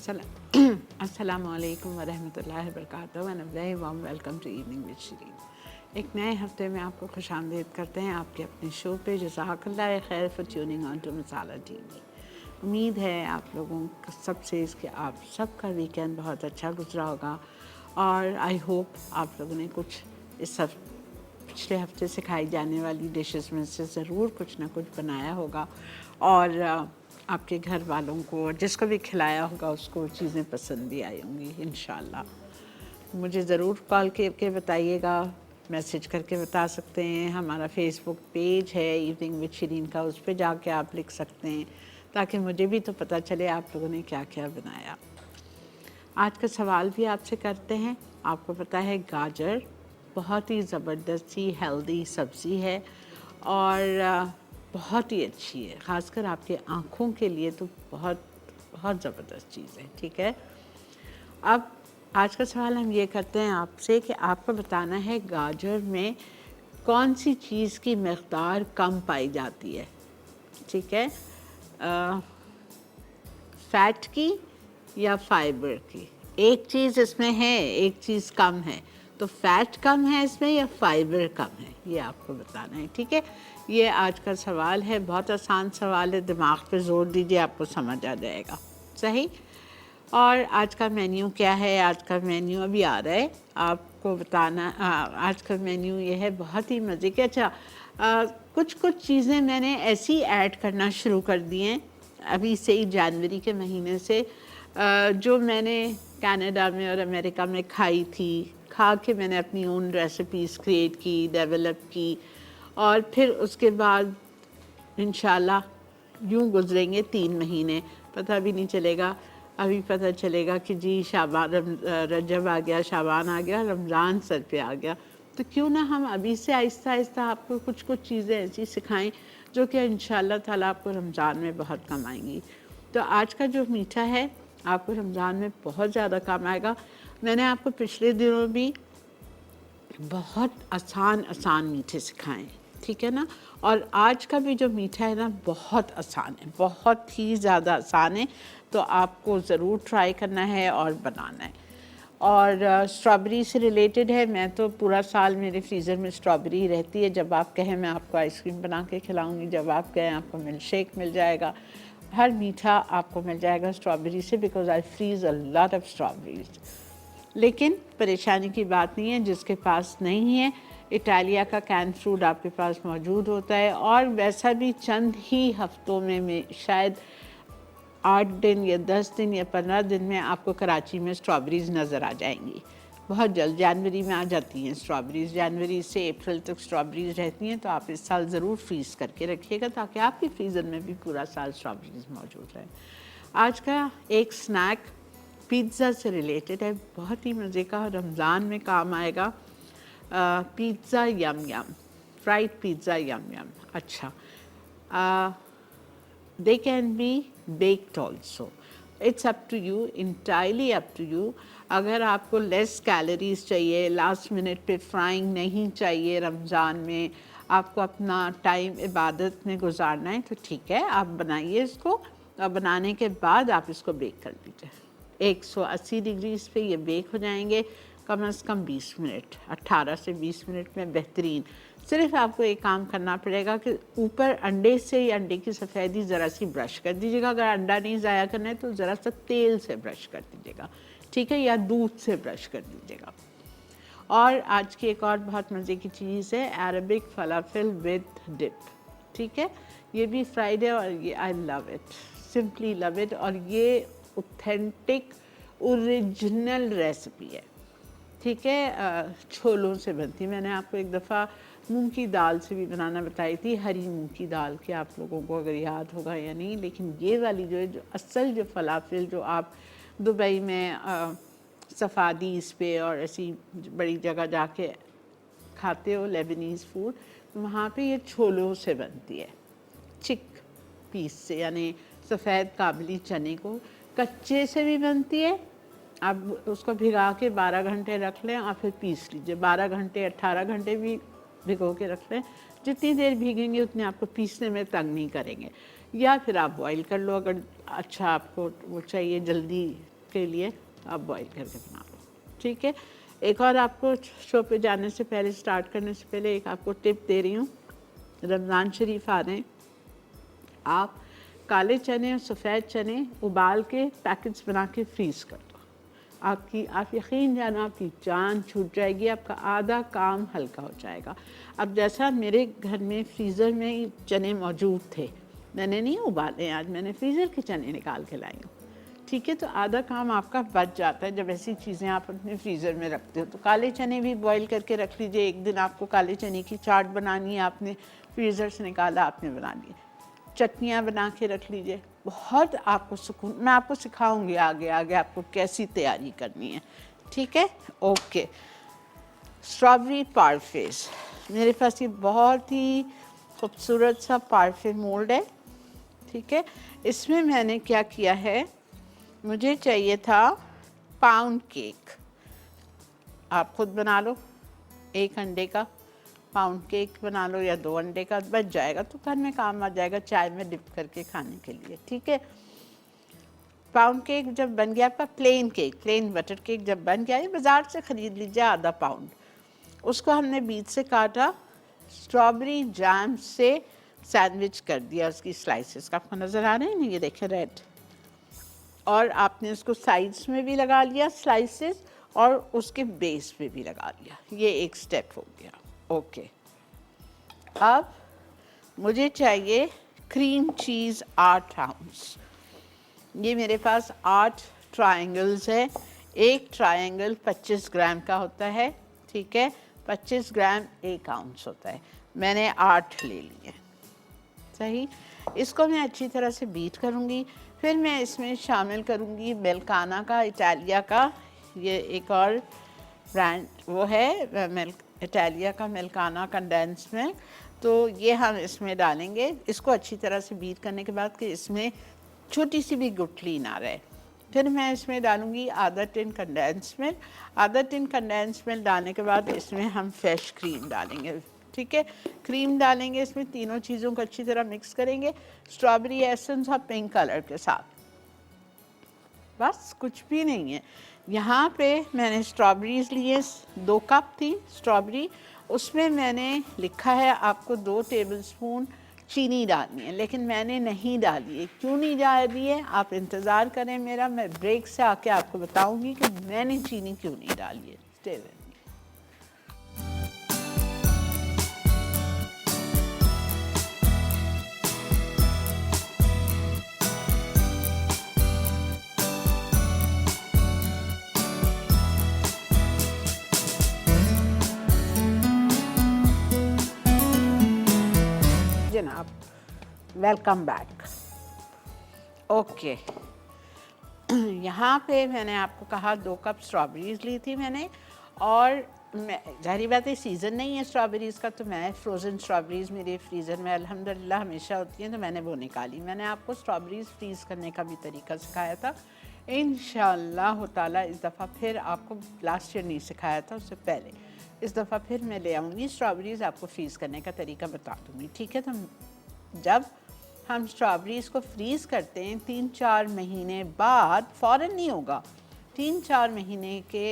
अस्सलामुअलैकुम वरहमतुल्लाहि वबरकातुहू and a very warm welcome to evening with Shireen. एक नए हफ्ते में आपको खुशामदीद करते हैं आपके अपने शो पे। जज़ाकल्लाह खैर for tuning on to Masala TV. उम्मीद है आप लोगों का सबसे कि आप सबका वीकेंड बहुत अच्छा गुजरा होगा और आई होप आप लोगों ने कुछ इस पिछले हफ्ते से खाई जाने वाली डिशेस में से ज़रूर कुछ ना कुछ बनाया होगा और आपके घर वालों को जिसको भी खिलाया होगा उसको चीज़ें पसंद भी आई होंगी इंशाल्लाह। मुझे ज़रूर कॉल करके बताइएगा, मैसेज करके बता सकते हैं। हमारा फेसबुक पेज है इवनिंग विद शिरीन का, उस पर जाके आप लिख सकते हैं ताकि मुझे भी तो पता चले आप लोगों ने क्या क्या बनाया। आज का सवाल भी आपसे करते हैं। आपको पता है गाजर बहुत ही ज़बरदस्त सी हेल्दी सब्ज़ी है और बहुत ही अच्छी है, ख़ासकर आपके आँखों के लिए तो बहुत बहुत ज़बरदस्त चीज़ है। ठीक है, अब आज का सवाल हम ये करते हैं आपसे कि आपको बताना है गाजर में कौन सी चीज़ की मकदार कम पाई जाती है। ठीक है, फैट की या फाइबर की। एक चीज़ इसमें है, एक चीज़ कम है, तो फैट कम है इसमें या फाइबर कम है, ये आपको बताना है। ठीक है, ये आज का सवाल है, बहुत आसान सवाल है, दिमाग पे जोर दीजिए आपको समझ आ जाएगा। सही। और आज का मेन्यू क्या है? आज का मेन्यू अभी आ रहा है, आपको बताना। आज का मेन्यू ये है, बहुत ही मज़े के। अच्छा, कुछ कुछ चीज़ें मैंने ऐसी ऐड करना शुरू कर दी हैं अभी से ही, जनवरी के महीने से, जो मैंने कनाडा में और अमेरिका में खाई थी, खा के मैंने अपनी ओन रेसिपीज़ क्रिएट की, डेवलप की, और फिर उसके बाद इंशाल्लाह यूँ गुजरेंगे 3 महीने, पता भी नहीं चलेगा। अभी पता चलेगा कि जी शाबान, रजब आ गया, शाबान आ गया, रमज़ान सर पे आ गया। तो क्यों ना हम अभी से आहिस्ता आहिस्ता आपको कुछ कुछ चीज़ें ऐसी सिखाएं जो कि इंशाल्लाह ताला आपको रमज़ान में बहुत काम आएंगी। तो आज का जो मीठा है आपको रमज़ान में बहुत ज़्यादा काम आएगा। मैंने आपको पिछले दिनों भी बहुत आसान आसान मीठे सिखाएं, ठीक है ना। और आज का भी जो मीठा है ना बहुत आसान है, बहुत ही ज़्यादा आसान है, तो आपको ज़रूर ट्राई करना है और बनाना है। और स्ट्रॉबेरी से रिलेटेड है। मैं तो पूरा साल मेरे फ्रीज़र में स्ट्रॉबेरी रहती है। जब आप कहें मैं आपको आइसक्रीम बना के खिलाऊंगी, जब आप कहें आपको मिल्क शेक मिल जाएगा, हर मीठा आपको मिल जाएगा स्ट्रॉबेरी से, because I freeze a lot of strawberries. लेकिन परेशानी की बात नहीं है, जिसके पास नहीं है, इटालिया का कैन फ्रूट आपके पास मौजूद होता है। और वैसा भी चंद ही हफ्तों में शायद 8 दिन या 10 दिन या 15 दिन में आपको कराची में स्ट्रॉबेरीज़ नज़र आ जाएंगी। बहुत जल्द जनवरी में आ जाती हैं स्ट्रॉबेरीज़, जनवरी से अप्रैल तक स्ट्रॉबेरीज़ रहती हैं। तो आप इस साल ज़रूर फ्रीज़ करके रखिएगा ताकि आपके फ्रीज़र में भी पूरा साल स्ट्रॉबेरीज़ मौजूद रहें। आज का एक स्नैक पिज़्ज़ा से रिलेटेड है, बहुत ही मज़े का, रमज़ान में काम आएगा। Pizza yum yum, fried pizza yum यम। अच्छा, they can be baked also, it's up to you, entirely up to you। अगर आपको लेस कैलोरीज चाहिए, लास्ट मिनट पे फ्राइंग नहीं चाहिए, रमज़ान में आपको अपना टाइम इबादत में गुजारना है, तो ठीक है, आप बनाइए इसको। और बनाने के बाद आप इसको बेक कर लीजिए। 180 डिग्रीज़ पे ये बेक हो जाएंगे कम से कम 20 मिनट, 18 से 20 मिनट में बेहतरीन। सिर्फ आपको एक काम करना पड़ेगा कि ऊपर अंडे से या अंडे की सफ़ेदी ज़रा सी ब्रश कर दीजिएगा। अगर अंडा नहीं ज़ाया करना है तो ज़रा सा तेल से ब्रश कर दीजिएगा, ठीक है, या दूध से ब्रश कर दीजिएगा। और आज की एक और बहुत मज़े की चीज़ है, अरबिक फलाफल विद डिप। ठीक है, ये भी फ्राइड है और ये I love it, simply love it. और ये ऑथेंटिक ओरिजिनल रेसिपी है, ठीक है, छोलों से बनती है। मैंने आपको एक दफ़ा मूंग की दाल से भी बनाना बताई थी, हरी मूंग की दाल के, आप लोगों को अगर याद होगा या नहीं। लेकिन ये वाली जो है, जो असल जो फलाफल जो आप दुबई में सफ़ादीस पे और ऐसी बड़ी जगह जाके खाते हो लेबनीज़ फूड, वहाँ पे ये छोलों से बनती है, चिक पीस से, यानी सफ़ेद काबली चने को। कच्चे से भी बनती है, आप उसको भिगा के 12 घंटे रख लें और फिर पीस लीजिए। 12 घंटे 18 घंटे भी भिगो के रख लें, जितनी देर भीगेंगे उतने आपको पीसने में तंग नहीं करेंगे। या फिर आप बॉईल कर लो, अगर अच्छा आपको वो चाहिए जल्दी के लिए आप बॉईल करके बना लो, ठीक है। एक और आपको शो पे जाने से पहले, स्टार्ट करने से पहले एक आपको टिप दे रही हूँ। रमज़ान शरीफ आ रहे हैं, आप काले चने और सफ़ेद चने उबाल के पैकेट्स बना के फ्रीज़ कर दो। आप यकीन जानो आपकी जान छूट जाएगी, आपका आधा काम हल्का हो जाएगा। अब जैसा मेरे घर में फ्रीज़र में चने मौजूद थे, मैंने नहीं उबाले आज, मैंने फ्रीज़र के चने निकाल के लाई हूँ, ठीक है। तो आधा काम आपका बच जाता है जब ऐसी चीज़ें आप अपने फ्रीज़र में रखते हो। तो काले चने भी बॉईल करके रख लीजिए। एक दिन आपको काले चने की चाट बनानी है, आपने फ्रीज़र से निकाला, आपने बना ली। चटनियाँ बना के रख लीजिए, बहुत आपको सुकून। मैं आपको सिखाऊंगी आगे आगे आपको कैसी तैयारी करनी है, ठीक है। ओके, स्ट्रॉबेरी पारफेज, मेरे पास ये बहुत ही खूबसूरत सा पारफे मोल्ड है, ठीक है। इसमें मैंने क्या किया है, मुझे चाहिए था पाउंड केक। आप खुद बना लो, 1 अंडे का पाउंड केक बना लो या 2 अंडे का, बच जाएगा तो घर में काम आ जाएगा चाय में डिप करके खाने के लिए, ठीक है। पाउंड केक जब बन गया आपका, plain cake, plain butter cake जब बन गया, ये बाज़ार से ख़रीद लीजिए आधा पाउंड। उसको हमने बीच से काटा, स्ट्रॉबेरी जैम से सैंडविच कर दिया उसकी स्लाइसेस, आपको नज़र आ रहे हैं ना, ये देखें रेड। और आपने उसको साइड्स में भी लगा लिया स्लाइसेस, और उसके बेस पे भी लगा लिया। ये एक स्टेप हो गया, ओके। अब मुझे चाहिए क्रीम चीज़ 8 आउंस। ये मेरे पास 8 ट्रायंगल्स है। एक ट्रायंगल 25 ग्राम का होता है, ठीक है। 25 ग्राम 1 आउंस होता है, मैंने 8 ले लिए, सही। इसको मैं अच्छी तरह से बीट करूँगी। फिर मैं इसमें शामिल करूँगी मेल्काना का, इटालिया का, ये एक और ब्रांड वो है इटालिया का मेल्काना कंडेंस मिल्क। तो ये हम इसमें डालेंगे। इसको अच्छी तरह से बीट करने के बाद कि इसमें छोटी सी भी गुठली ना रहे। फिर मैं इसमें डालूँगी आधा टिन कंडेंस मिल्क। आधा टिन कंडेंस मिल्क डालने के बाद इसमें हम फ्रेश क्रीम डालेंगे, ठीक है। क्रीम डालेंगे इसमें, तीनों चीज़ों को अच्छी तरह मिक्स करेंगे स्ट्रॉबेरी एसेंस और पिंक कलर के साथ। बस कुछ भी नहीं है। यहाँ पे मैंने स्ट्रॉबेरीज़ लिए, 2 कप थी स्ट्रॉबेरी, उसमें मैंने लिखा है आपको 2 टेबलस्पून चीनी डालनी है, लेकिन मैंने नहीं डाली है। क्यों नहीं डाली है, आप इंतज़ार करें मेरा, मैं ब्रेक से आके आपको बताऊँगी कि मैंने चीनी क्यों नहीं डाली है। Stay with me. जनाब, वेलकम बैक। ओके, यहाँ पे मैंने आपको कहा 2 कप स्ट्रॉबेरीज़ ली थी मैंने, और जाहिर बात है सीज़न नहीं है स्ट्रॉबेरीज़ का, तो मैं फ्रोज़न स्ट्रॉबेरीज़ मेरे फ्रीज़र में अल्हम्दुलिल्लाह हमेशा होती हैं, तो मैंने वो निकाली। मैंने आपको स्ट्रॉबेरीज़ फ्रीज़ करने का भी तरीका सिखाया था। इंशाअल्लाह ताला इस दफ़ा फिर आपको, लास्ट ईयर नहीं सिखाया था, उससे पहले इस दफ़ा फिर मैं ले आऊँगी स्ट्रॉबेरीज़, आपको फ्रीज़ करने का तरीका बता दूँगी, ठीक है। तो जब हम स्ट्रॉबेरीज़ को फ्रीज़ करते हैं 3-4 महीने बाद, फ़ौरन नहीं होगा, 3-4 महीने के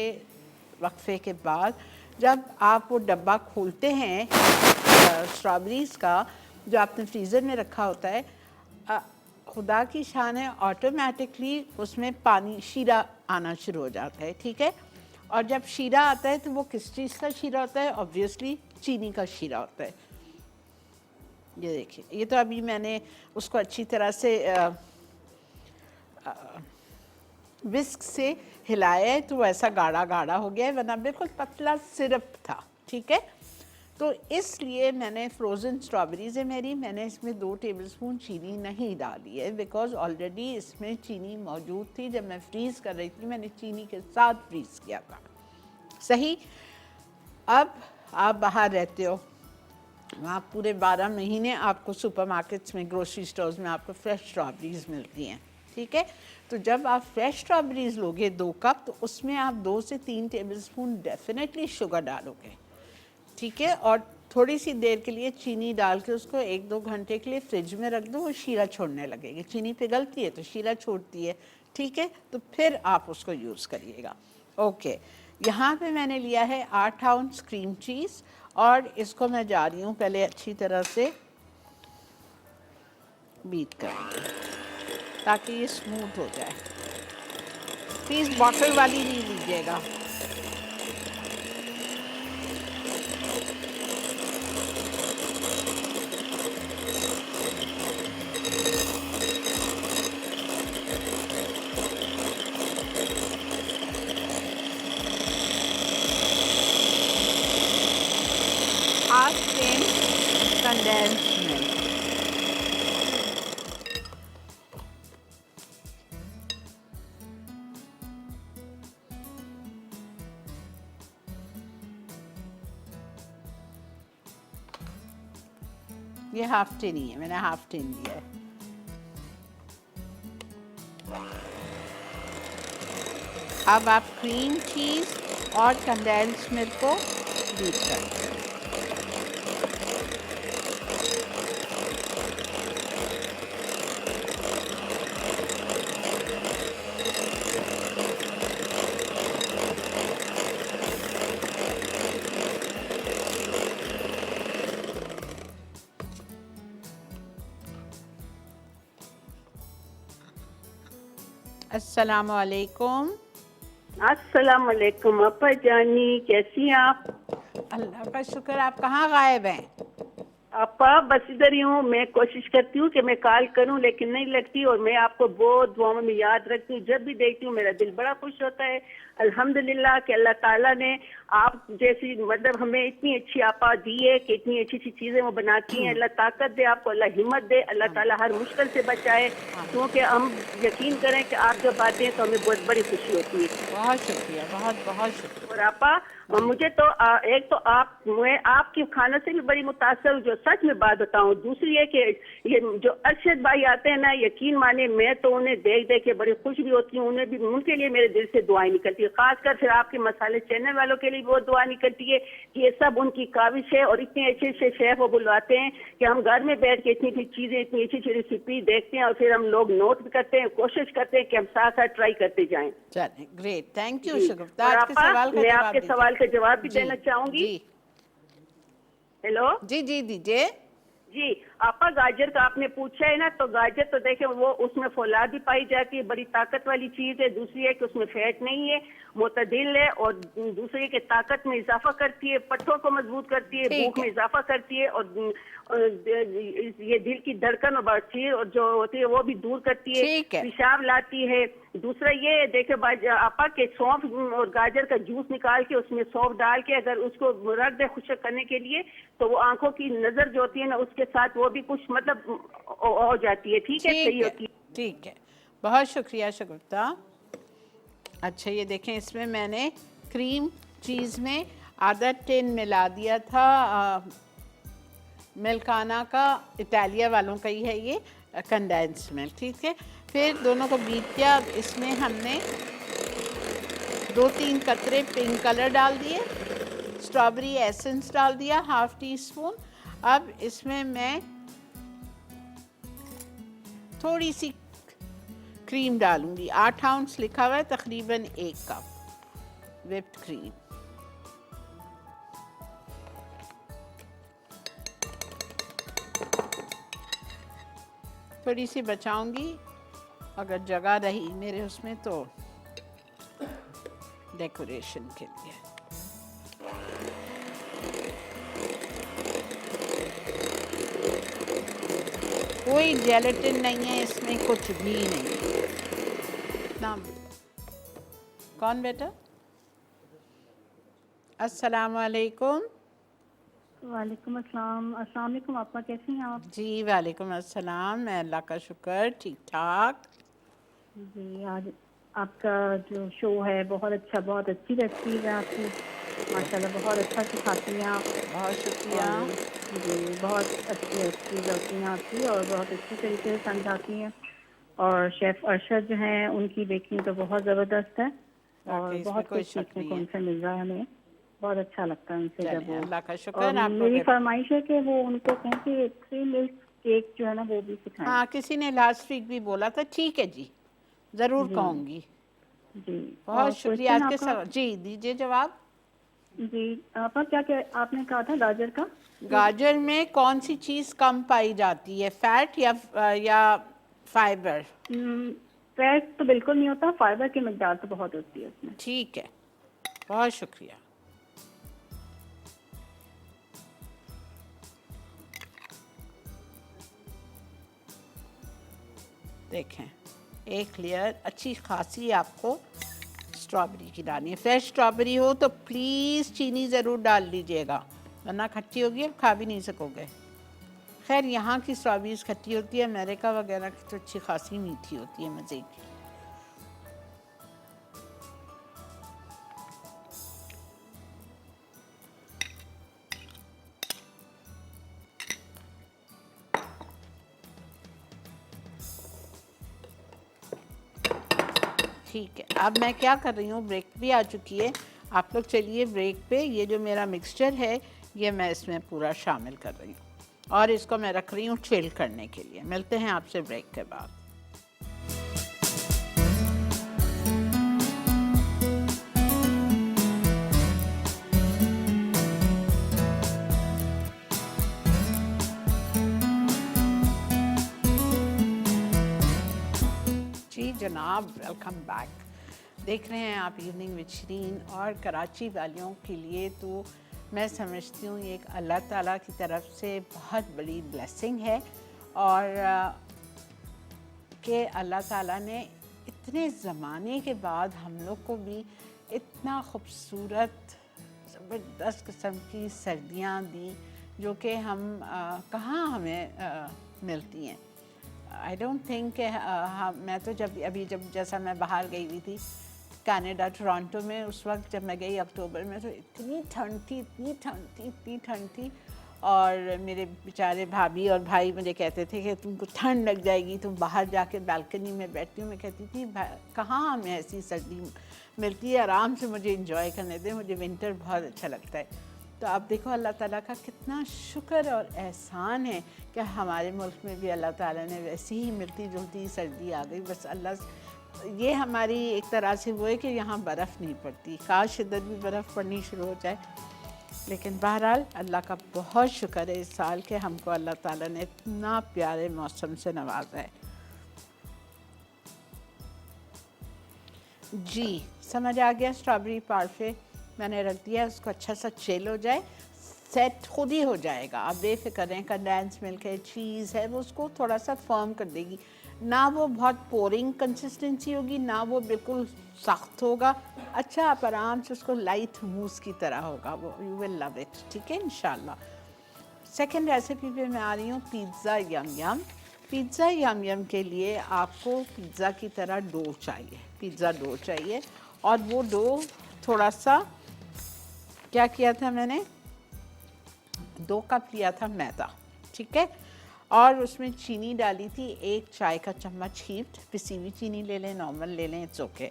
वक्फे के बाद जब आप वो डब्बा खोलते हैं स्ट्रॉबेरीज़ का जो आपने फ्रीज़र में रखा होता है, खुदा की शान है, ऑटोमेटिकली उसमें पानी, शीरा आना शुरू हो जाता है, ठीक है। और जब शीरा आता है तो वो किस चीज़ का शीरा होता है, ऑब्वियसली चीनी का शीरा होता है। ये देखिए, ये तो अभी मैंने उसको अच्छी तरह से विस्क से हिलाया है, तो ऐसा गाढ़ा गाढ़ा हो गया है, वरना बिल्कुल पतला सिरप था, ठीक है। तो इसलिए मैंने फ्रोज़न स्ट्रॉबेरीज़ है मेरी, मैंने इसमें 2 टेबलस्पून चीनी नहीं डाली है, बिकॉज़ ऑलरेडी इसमें चीनी मौजूद थी। जब मैं फ्रीज़ कर रही थी मैंने चीनी के साथ फ्रीज़ किया था, सही। अब आप बाहर रहते हो, वहाँ पूरे 12 महीने आपको सुपरमार्केट्स में, ग्रोसरी स्टोर्स में आपको फ्रेश स्ट्रॉबेरीज़ मिलती हैं, ठीक है। तो जब आप फ्रेश स्ट्रॉबेरीज़ लोगे 2 कप, तो उसमें आप 2 से 3 टेबलस्पून डेफिनेटली शुगर डालोगे, ठीक है। और थोड़ी सी देर के लिए चीनी डाल के उसको 1-2 घंटे के लिए फ्रिज में रख दो, वो शीरा छोड़ने लगेगी। चीनी पिघलती है तो शीरा छोड़ती है, ठीक है, तो फिर आप उसको यूज़ करिएगा। ओके, यहाँ पे मैंने लिया है 8 आउंस क्रीम चीज़ और इसको मैं जा रही हूँ पहले अच्छी तरह से बीट करेंगे ताकि ये स्मूथ हो जाए। प्लीज़ बॉटल वाली नहीं लीजिएगा। Half ten condensed milk. ये हाफ टेन ही है, मैंने हाफ टेन लिया है। अब आप क्रीम चीज़ और कंडेंस्ड मिल्क को बीट करें। अस्सलाम वालेकुम। अस्सलाम वालेकुम अपा जानी, कैसी हैं आप? अल्लाह का शुक्र। आप कहाँ गायब हैं? अपा बस इधर ही हूँ। मैं कोशिश करती हूँ कि मैं कॉल करूँ लेकिन नहीं लगती, और मैं आपको बहुत दुआओं में याद रखती हूँ। जब भी देखती हूँ मेरा दिल बड़ा खुश होता है। अल्हम्दुलिल्लाह कि अल्लाह ताला ने आप जैसी मतलब हमें इतनी अच्छी आपा दी है कि इतनी अच्छी अच्छी चीज़ें वो बनाती हैं। अल्लाह ताकत दे आपको, अल्लाह हिम्मत दे, अल्लाह ताला हर मुश्किल से बचाए। क्योंकि हम यकीन करें कि आप जब आते हैं तो हमें बहुत बड़ी खुशी होती है। बहुत शुक्रिया, बहुत बहुत शुक्रिया। और आपा मुझे तो एक तो मैं आपके खाना से भी बड़ी मुतासर हूँ, जो सच में बात बताऊँ। दूसरी है कि ये जो अरशद भाई आते हैं ना, यकीन माने मैं तो उन्हें देख देख के बड़ी खुश भी होती हूँ। उन्हें भी, उनके लिए मेरे दिल से दुआएं निकलती है। खासकर फिर आपके मसाले चैनल वालों के लिए बहुत दुआ निकलती है कि ये सब उनकी काविश है। और इतने अच्छे अच्छे शेफ वो बुलवाते हैं कि हम घर में बैठ के इतनी इतनी चीजें, इतनी अच्छी अच्छी रेसिपी देखते हैं और फिर हम लोग नोट भी करते हैं, कोशिश करते हैं कि हम साथ साथ ट्राई करते जाएं। चलिए, ग्रेट, थैंक यू जी। शुक्रिया। और आज के आपा, सवाल का मैं जवाब आपके दीजिए। सवाल का जवाब भी जी, देना चाहूंगी। जी हेलो जी जी दीजिए। जी। आपा गाजर का आपने पूछा है ना, तो गाजर तो देखें वो उसमें फौलाद भी पाई जाती है, बड़ी ताकत वाली चीज है। दूसरी है कि उसमें फैट नहीं है, मुतदिल है। और दूसरी के ताकत में इजाफा करती है, पट्टों को मजबूत करती है, ठीक भूख में है। इजाफा करती है। और ये दिल की धड़कन और बवासीर और जो होती है वो भी दूर करती है, ठीक है। पेशाब लाती है। दूसरा ये है, देखे आपा के सौंफ और गाजर का जूस निकाल के उसमें सौंफ डाल के अगर उसको रख दे खुशक करने के लिए, तो वो आंखों की नजर जो होती है ना उसके साथ वो भी कुछ मतलब हो जाती है। ठीक है, सही होती है। ठीक है, बहुत शुक्रिया शुक्रिया। अच्छा, ये देखें, इसमें मैंने क्रीम चीज़ में आधा टिन मिला दिया था मिल्काना का, इटालिया वालों का ही है ये कंडेंस्ड मिल्क, ठीक है। फिर दोनों को बीट किया। अब इसमें हमने 2-3 कतरे पिंक कलर डाल दिए, स्ट्रॉबेरी एसेंस डाल दिया हाफ टी स्पून। अब इसमें मैं थोड़ी सी क्रीम डालूंगी। 8 आउंस लिखा हुआ है, तकरीबन 1 कप व्हिप्ड क्रीम। थोड़ी सी बचाऊंगी, अगर जगह रही मेरे उसमें तो डेकोरेशन के लिए। कोई जेलेटिन नहीं है इसमें, कुछ भी नहीं। नाम कौन बेटा? अस्सलाम वालेकुम। वालेकुम अस्सलाम। अस्सलाम वालेकुम आपा, कैसी हैं आप? जी वालेकुम अस्सलाम, मैं अल्लाह का शुक्र ठीक ठाक। जी, आज आपका जो शो है बहुत अच्छा, बहुत अच्छी रेसिपी है आपकी माशाल्लाह, बहुत अच्छा सिखाती हैं आप। बहुत शुक्रिया। और जी, बहुत अच्छी रेसिपीज होती हैं आपकी और बहुत अच्छी तरीके से समझाती हैं। और शेफ़ अरशद जो हैं उनकी बेकिंग तो बहुत ज़बरदस्त है और वाकई इसमें बहुत कोई कुछ शक सीखने नहीं को है। उनसे मिल रहा है हमें। बहुत अच्छा लगता है उनसे जब चलिए, वो। अल्लाह का शुक्र और है आपको मेरी के। फरमाइश है कि वो उनको कहें कि 3 मिल्क केक जो है ना वो भी सिखाएं। हाँ, किसी ने लास्ट वीक भी बोला था, ठीक है जी, ज़रूर जी कहूँगी। जी। बहुत और शुक्रिया क्वेश्चन आज के आपका? सवाल जी, दीजिए जवाब। जी, आपका क्या क्या आपने कहा था गाजर का? गाजर में कौन सी चीज़ कम पाई जाती है, फैट या फाइबर? फैट तो बिल्कुल नहीं होता, फाइबर की मकदार तो बहुत होती है उसमें। ठीक है, बहुत शुक्रिया। देखें, एक लेयर अच्छी खासी आपको स्ट्रॉबेरी की डालनी है। फ्रेश स्ट्रॉबेरी हो तो प्लीज़ चीनी ज़रूर डाल लीजिएगा, वरना खट्टी होगी और खा भी नहीं सकोगे। खैर, यहाँ की स्ट्रॉबेरीज खट्टी होती है, अमेरिका वगैरह की तो अच्छी खासी मीठी होती है, मज़े की। ठीक है, अब मैं क्या कर रही हूँ, ब्रेक भी आ चुकी है, आप लोग चलिए ब्रेक पे। ये जो मेरा मिक्सचर है ये मैं इसमें पूरा शामिल कर रही हूँ और इसको मैं रख रही हूँ चिल करने के लिए। मिलते हैं आपसे ब्रेक के बाद। जी जनाब, वेलकम बैक। देख रहे हैं आप इवनिंग विद शरीन। और कराची वालियों के लिए तो मैं समझती हूँ ये एक अल्लाह ताला की तरफ से बहुत बड़ी ब्लेसिंग है, और कि अल्लाह ताला ने इतने ज़माने के बाद हम लोग को भी इतना खूबसूरत ज़बरदस्त किस्म की सर्दियाँ दी, जो कि हम कहाँ हमें मिलती हैं। आई डोंट थिंक कि मैं तो जब जैसा मैं बाहर गई हुई थी कनाडा टोरंटो में, उस वक्त जब मैं गई अक्टूबर में, तो इतनी ठंड थी, इतनी ठंड थी, इतनी ठंड थी। और मेरे बेचारे भाभी और भाई मुझे कहते थे कि तुमको ठंड लग जाएगी, तुम बाहर जाके बालकनी में बैठती हो। मैं कहती थी कहाँ हमें ऐसी सर्दी मिलती है, आराम से मुझे इंजॉय करने दें, मुझे विंटर बहुत अच्छा लगता है। तो आप देखो अल्लाह ताला का कितना शुक्र और एहसान है कि हमारे मुल्क में भी अल्लाह ताला ने वैसी ही मिलती जुलती सर्दी आ गई। बस अल्लाह, ये हमारी एक तरह से वो है कि यहाँ बर्फ़ नहीं पड़ती, काश इधर भी बर्फ़ पड़नी शुरू हो जाए। लेकिन बहरहाल अल्लाह का बहुत शुक्र है इस साल के हमको अल्लाह ताला ने इतना प्यारे मौसम से नवाजा है। जी समझ आ गया। स्ट्रॉबेरी पार्फे मैंने रख दिया, उसको अच्छा सा चिल हो जाए, सेट खुद ही हो जाएगा। आप बेफिक्र रहें, कंडेंस मिल्क है, चीज़ है, वो उसको थोड़ा सा फर्म कर देगी। ना वो बहुत पोरिंग कंसिस्टेंसी होगी, ना वो बिल्कुल सख्त होगा। अच्छा, आप आराम से उसको लाइट मूस की तरह होगा वो, यू विल लव इट। ठीक है इंशाल्लाह। सेकेंड रेसिपी पे मैं आ रही हूँ, पिज़्ज़ा यम यम। पिज़्ज़ा यम यम के लिए आपको पिज़्ज़ा की तरह डो चाहिए, पिज़्ज़ा डो चाहिए। और वो डो थोड़ा सा, क्या किया था मैंने, 2 कप लिया था मैदा, ठीक है, और उसमें चीनी डाली थी 1 चाय का चम्मच हीप्ड, पिसी हुई चीनी ले लें, नॉर्मल ले लें, इट्स ओके।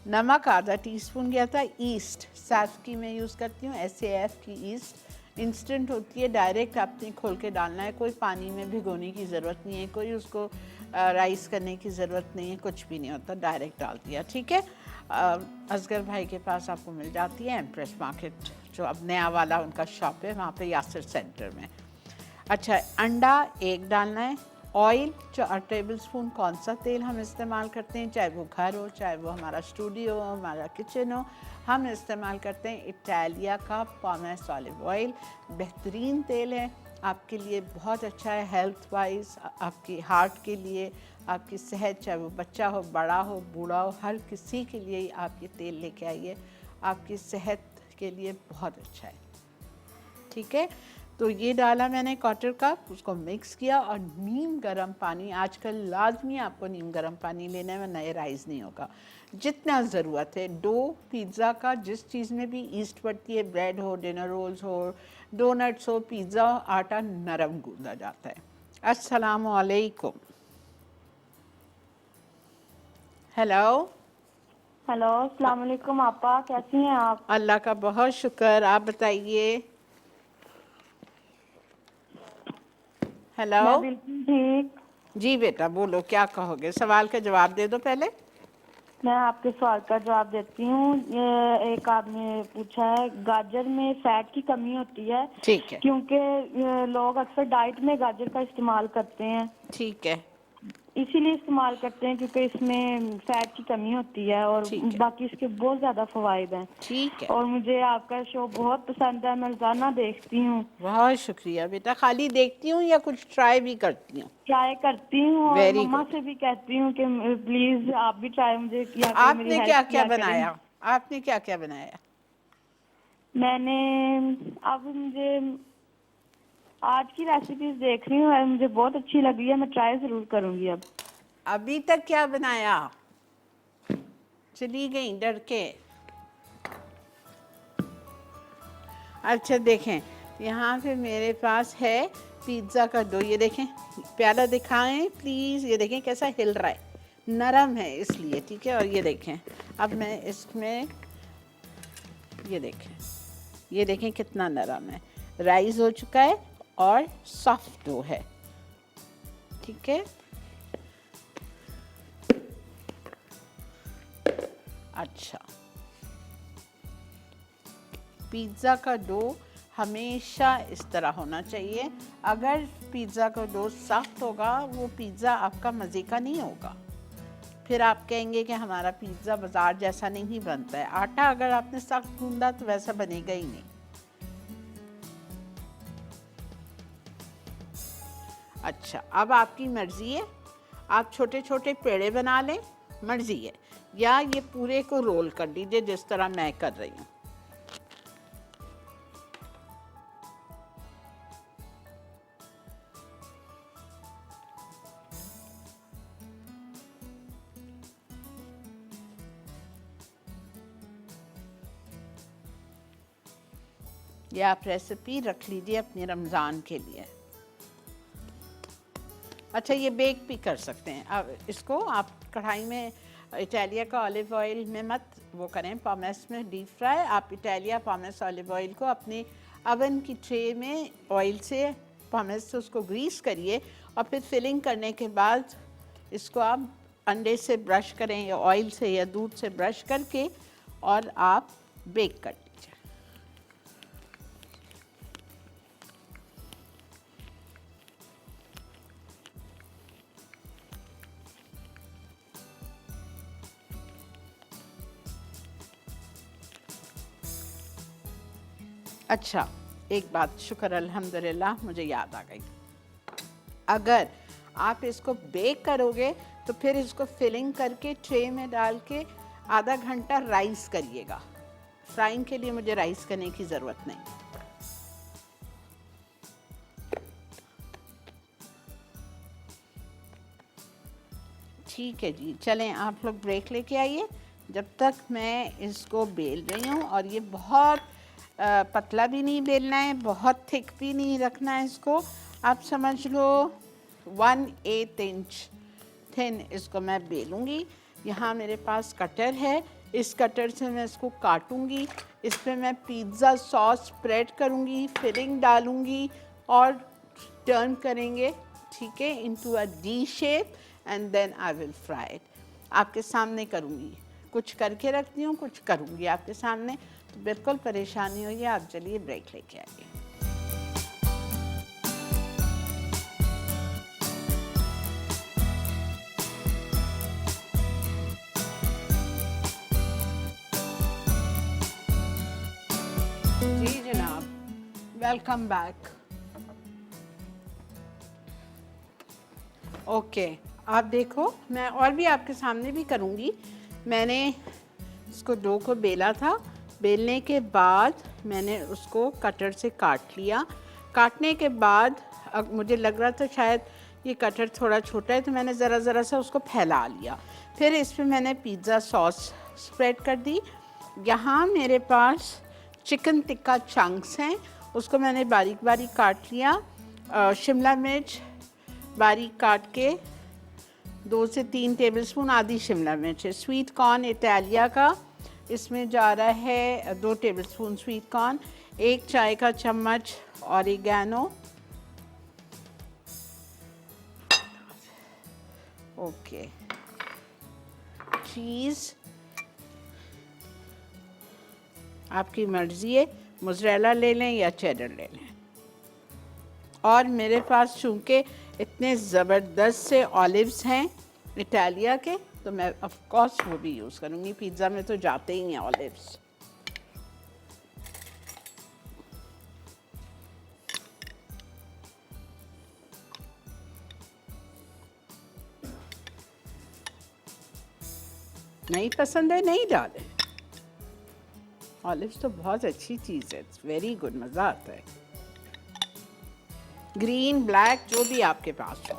नमक आधा टीस्पून गया था। ईस्ट सैफ की मैं यूज़ करती हूँ, SAF की ईस्ट इंस्टेंट होती है, डायरेक्ट आपने खोल के डालना है, कोई पानी में भिगोने की ज़रूरत नहीं है, कोई उसको राइस करने की ज़रूरत नहीं है, कुछ भी नहीं होता, डायरेक्ट डाल दिया, ठीक है। असगर भाई के पास आपको मिल जाती है, एम्प्रेस मार्केट जो अब नया वाला उनका शॉप है, वहाँ पे यासिर सेंटर में। अच्छा, अंडा 1 डालना है। ऑयल 4 टेबल स्पून, कौन सा तेल हम इस्तेमाल करते हैं, चाहे वो घर हो, चाहे वो हमारा स्टूडियो हो, हमारा किचन हो, हम इस्तेमाल करते हैं इटालिया का पॉमेस ऑलिव ऑयल। बेहतरीन तेल है, आपके लिए बहुत अच्छा है हेल्थ वाइज, आपकी हार्ट के लिए, आपकी सेहत, चाहे वो बच्चा हो, बड़ा हो, बूढ़ा हो, हर किसी के लिए आप ये तेल लेके आइए, आपकी सेहत के लिए बहुत अच्छा है, ठीक है। तो ये डाला मैंने क्वार्टर कप, उसको मिक्स किया, और नीम गर्म पानी, आजकल लाजमी आपको नीम गर्म पानी लेना है, वरना ये राइस नहीं होगा, जितना ज़रूरत है। डो पिज़्ज़ा का, जिस चीज़ में भी ईस्ट पड़ती है, ब्रेड हो, डिनर रोल्स हो, डोनट्स हो, पिज़्ज़ा आटा नरम गूंदा जाता है। अस्सलामु अलैकुम। हेलो, हेलो, अस्सलाम वालेकुम आपा, कैसी हैं आप? अल्लाह का बहुत शुक्र, आप बताइए। हेलो। मैं बिल्कुल ठीक। जी बेटा बोलो, क्या कहोगे? सवाल का जवाब दे दो पहले। मैं आपके सवाल का जवाब देती हूँ। ये एक आपने पूछा है, गाजर में फैट की कमी होती है ठीक है। क्योंकि ये लोग अक्सर डाइट में गाजर का इस्तेमाल करते हैं, ठीक है। इसीलिए इस्तेमाल करते हैं क्योंकि इसमें फैट की कमी होती है और ठीक है। बाकी इसके बहुत ज़्यादा फवाइद हैं। ठीक है। और मुझे आपका शो बहुत पसंद है, मैं रोजाना देखती हूँ, बहुत शुक्रिया बेटा। खाली देखती हूँ या कुछ ट्राई भी करती हूँ? ट्राई करती हूँ और वेरी मम्मा गुड। से भी कहती हूँ कि प्लीज आप भी ट्राई मुझे किया करें, मेरी आपने हेल्प क्या क्या किया करें। बनाया? आपने क्या क्या बनाया? मैंने अब मुझे आज की रेसिपीज देख रही हूँ और मुझे बहुत अच्छी लगी है, मैं ट्राई जरूर करूंगी अब। अभी तक क्या बनाया? चली गई डर के। अच्छा देखें, यहाँ पे मेरे पास है पिज़्ज़ा का डो। ये देखें, प्याला दिखाएं प्लीज़। ये देखें कैसा हिल रहा है, नरम है इसलिए। ठीक है। और ये देखें, अब मैं इसमें ये देखें कितना नरम है, राइस हो चुका है और सॉफ्ट डो है। ठीक है। अच्छा, पिज़्ज़ा का डो हमेशा इस तरह होना चाहिए। अगर पिज़्ज़ा का डो सख्त होगा, वो पिज़्ज़ा आपका मज़े का नहीं होगा। फिर आप कहेंगे कि हमारा पिज़्ज़ा बाज़ार जैसा नहीं बनता है। आटा अगर आपने सख्त गूंदा तो वैसा बनेगा ही नहीं। अच्छा, अब आपकी मर्ज़ी है, आप छोटे छोटे पेड़े बना लें, मर्ज़ी है, या ये पूरे को रोल कर दीजिए जिस तरह मैं कर रही हूँ। ये आप रेसिपी रख लीजिए अपने रमज़ान के लिए। अच्छा, ये बेक भी कर सकते हैं। अब इसको आप कढ़ाई में, इटालिया का ऑलिव ऑयल में मत वो करें, पॉमेस में डीप फ्राई। आप इटालिया पॉमेस ऑलिव ऑयल को अपने अवन की ट्रे में ऑयल से, पॉमेस से उसको ग्रीस करिए और फिर फिलिंग करने के बाद इसको आप अंडे से ब्रश करें या ऑयल से या दूध से ब्रश करके और आप बेक कर लीजिए। अच्छा, एक बात, शुक्र अल्हम्दुलिल्लाह, मुझे याद आ गई। अगर आप इसको बेक करोगे तो फिर इसको फिलिंग करके ट्रे में डाल के आधा घंटा राइस करिएगा। फ्राइंग के लिए मुझे राइस करने की ज़रूरत नहीं। ठीक है जी, चलें आप लोग ब्रेक लेके आइए जब तक मैं इसको बेल रही हूँ। और ये बहुत पतला भी नहीं बेलना है, बहुत थिक भी नहीं रखना है इसको। आप समझ लो 1/8 इंच थिन इसको मैं बेलूँगी। यहाँ मेरे पास कटर है, इस कटर से मैं इसको काटूँगी। इस पर मैं पिज़्ज़ा सॉस स्प्रेड करूँगी, फिलिंग डालूँगी और टर्न करेंगे, ठीक है, into a D shape and then I will fry it. आपके सामने करूँगी, कुछ करके रखती हूँ, कुछ करूँगी आपके सामने, तो बिल्कुल परेशानी हुई है। आप चलिए ब्रेक लेके आइए। जी जनाब, वेलकम बैक। ओके, आप देखो, मैं और भी आपके सामने भी करूँगी। मैंने इसको डो को बेला था, बेलने के बाद मैंने उसको कटर से काट लिया। काटने के बाद अब मुझे लग रहा था शायद ये कटर थोड़ा छोटा है, तो मैंने ज़रा सा उसको फैला लिया। फिर इस पर मैंने पिज़्ज़ा सॉस स्प्रेड कर दी। यहाँ मेरे पास चिकन टिक्का चंक्स हैं, उसको मैंने बारीक बारीक काट लिया। शिमला मिर्च बारीक काट के 2 से 3 टेबलस्पून आधी शिमला मिर्च है। स्वीट कॉर्न इटालिया का, इसमें जा रहा है 2 टेबलस्पून स्वीट कॉर्न, 1 चाय का चम्मच ऑरिगेनो, ओके, चीज़ आपकी मर्ज़ी है, मोज़रेला ले लें या चेडर ले लें। और मेरे पास चूँकि इतने ज़बरदस्त से ऑलिव्स हैं इटालिया के, तो मैं ऑफ कोर्स वो भी यूज़ करूँगी। पिज़्ज़ा में तो जाते ही हैं ऑलिव्स। नहीं पसंद है नहीं डालें। ऑलिव्स तो बहुत अच्छी चीज़ है, इट्स वेरी गुड, मज़ा आता है। ग्रीन ब्लैक जो भी आपके पास हो।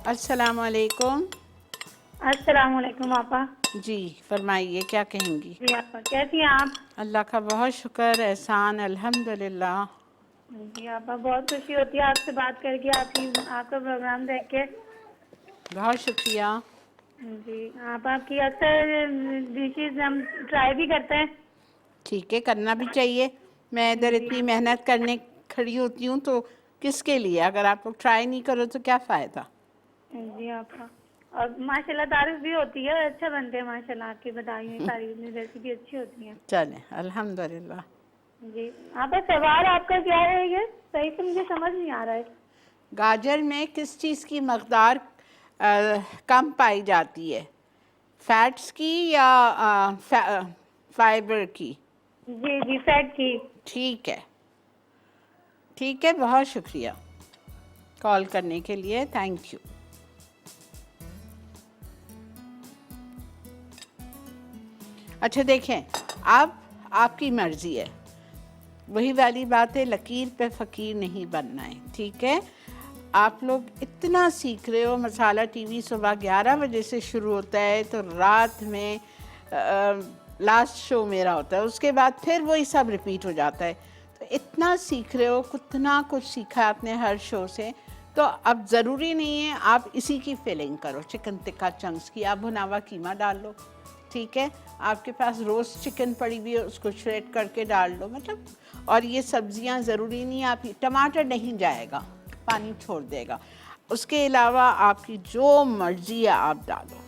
अस्सलाम वालेकुम। अस्सलाम वालेकुम आपा। जी फरमाइए, क्या कहेंगी? जी आपा, कैसी हैं आप? अल्लाह का बहुत शुक्र, एहसान, अल्हम्दुलिल्लाह। जी आपा, बहुत खुशी होती है आपसे बात करके, आपका प्रोग्राम देख के। बहुत शुक्रिया। जी आप आपकी अक्सर डिशेज हम ट्राई भी करते हैं। ठीक है, करना भी चाहिए। मैं इधर इतनी मेहनत करने खड़ी होती हूँ तो किसके लिए? अगर आप लोग ट्राई नहीं करो तो क्या फ़ायदा। जी आपा, और माशाल्लाह तारीफ भी होती है, अच्छा बनते हैं माशाल्लाह, आपकी बताई हुई सारी रेसिपी अच्छी होती है। चलें, अल्हम्दुलिल्लाह। जी आपा, सवाल आपका क्या है? ये सही से मुझे समझ नहीं आ रहा है। गाजर में किस चीज़ की मकदार कम पाई जाती है? फैट्स की या फाइबर की? जी जी, फैट की। ठीक है, ठीक है, बहुत शुक्रिया कॉल करने के लिए, थैंक यू। अच्छा देखें, अब आपकी मर्ज़ी है, वही वाली बात है, लकीर पे फ़कीर नहीं बनना है, ठीक है? आप लोग इतना सीख रहे हो, मसाला टीवी सुबह 11 बजे से शुरू होता है तो रात में लास्ट शो मेरा होता है, उसके बाद फिर वही सब रिपीट हो जाता है। तो इतना सीख रहे हो, कितना कुछ सीखा है आपने हर शो से, तो अब ज़रूरी नहीं है आप इसी की फिलिंग करो, चिकन टिक्का चंक्स की, आप भुनावा कीमा डाल लो, ठीक है? आपके पास रोस्ट चिकन पड़ी हुई है, उसको श्रेड करके डाल लो, मतलब। और ये सब्जियां ज़रूरी नहीं है, आप टमाटर नहीं जाएगा, पानी छोड़ देगा। उसके अलावा आपकी जो मर्जी है आप डालो।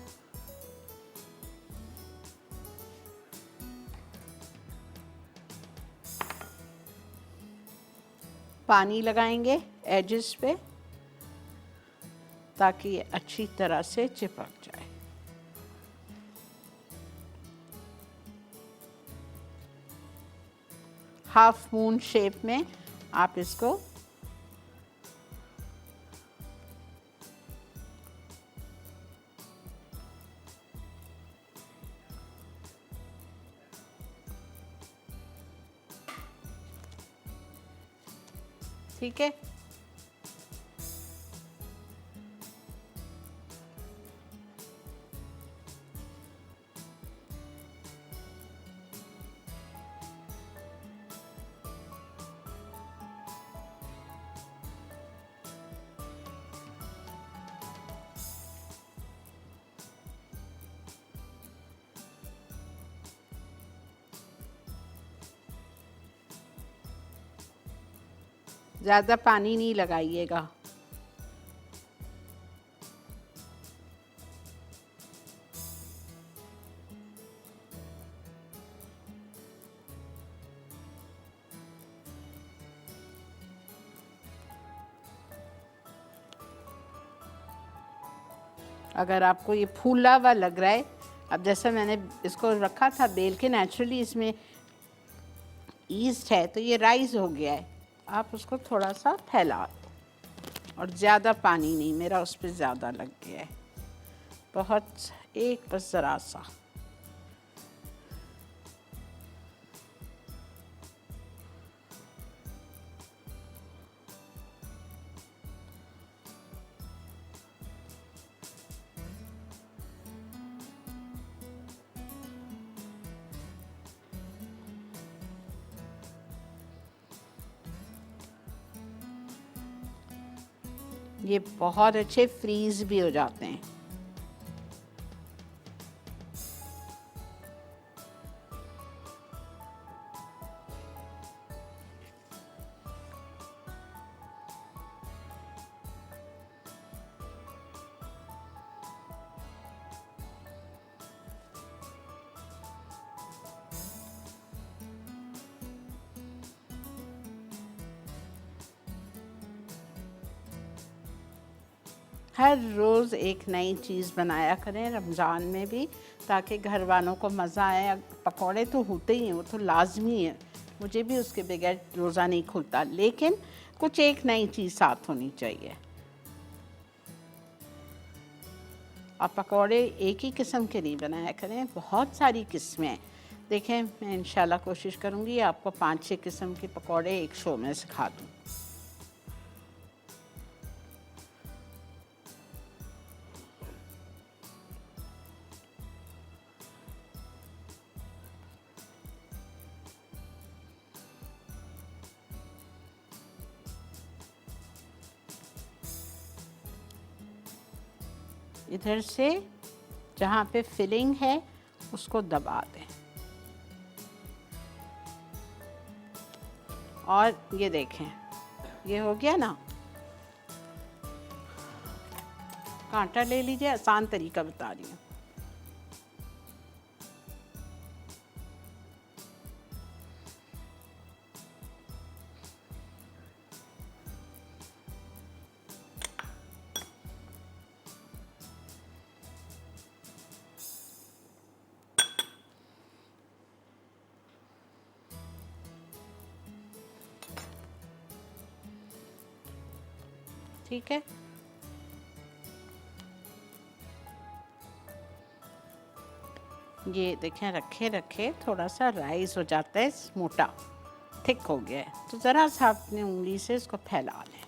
पानी लगाएंगे एजेस पे ताकि ये अच्छी तरह से चिपक जाए। हाफ मून शेप में आप इसको ठीक है। ज़्यादा पानी नहीं लगाइएगा। अगर आपको ये फूला हुआ लग रहा है, अब जैसा मैंने इसको रखा था बेल के, नेचुरली इसमें ईस्ट है तो ये राइस हो गया है, आप उसको थोड़ा सा फैला दो और ज़्यादा पानी नहीं, मेरा उस पर ज़्यादा लग गया है, बहुत एक बस ज़रा सा। ये बहुत अच्छे फ्रीज भी हो जाते हैं। हर रोज़ एक नई चीज़ बनाया करें रमज़ान में भी, ताकि घर वालों को मज़ा आए। पकौड़े तो होते ही हैं, वो तो लाजमी है, मुझे भी उसके बगैर रोज़ा नहीं खुलता, लेकिन कुछ एक नई चीज़ साथ होनी चाहिए। आप पकौड़े एक ही किस्म के नहीं बनाया करें, बहुत सारी किस्में हैं। देखें, मैं इंशाल्लाह कोशिश करूँगी आपको 5-6 किस्म के पकौड़े एक शो में सिखा दूँ। इधर से जहाँ पे फिलिंग है उसको दबा दें, और ये देखें, ये हो गया ना। कांटा ले लीजिए, आसान तरीका बता रही हूँ। ठीक है, ये देखें, रखे रखे थोड़ा सा राइज हो जाता है, मोटा थिक हो गया है, तो ज़रा सा अपनी उंगली से इसको फैला लें।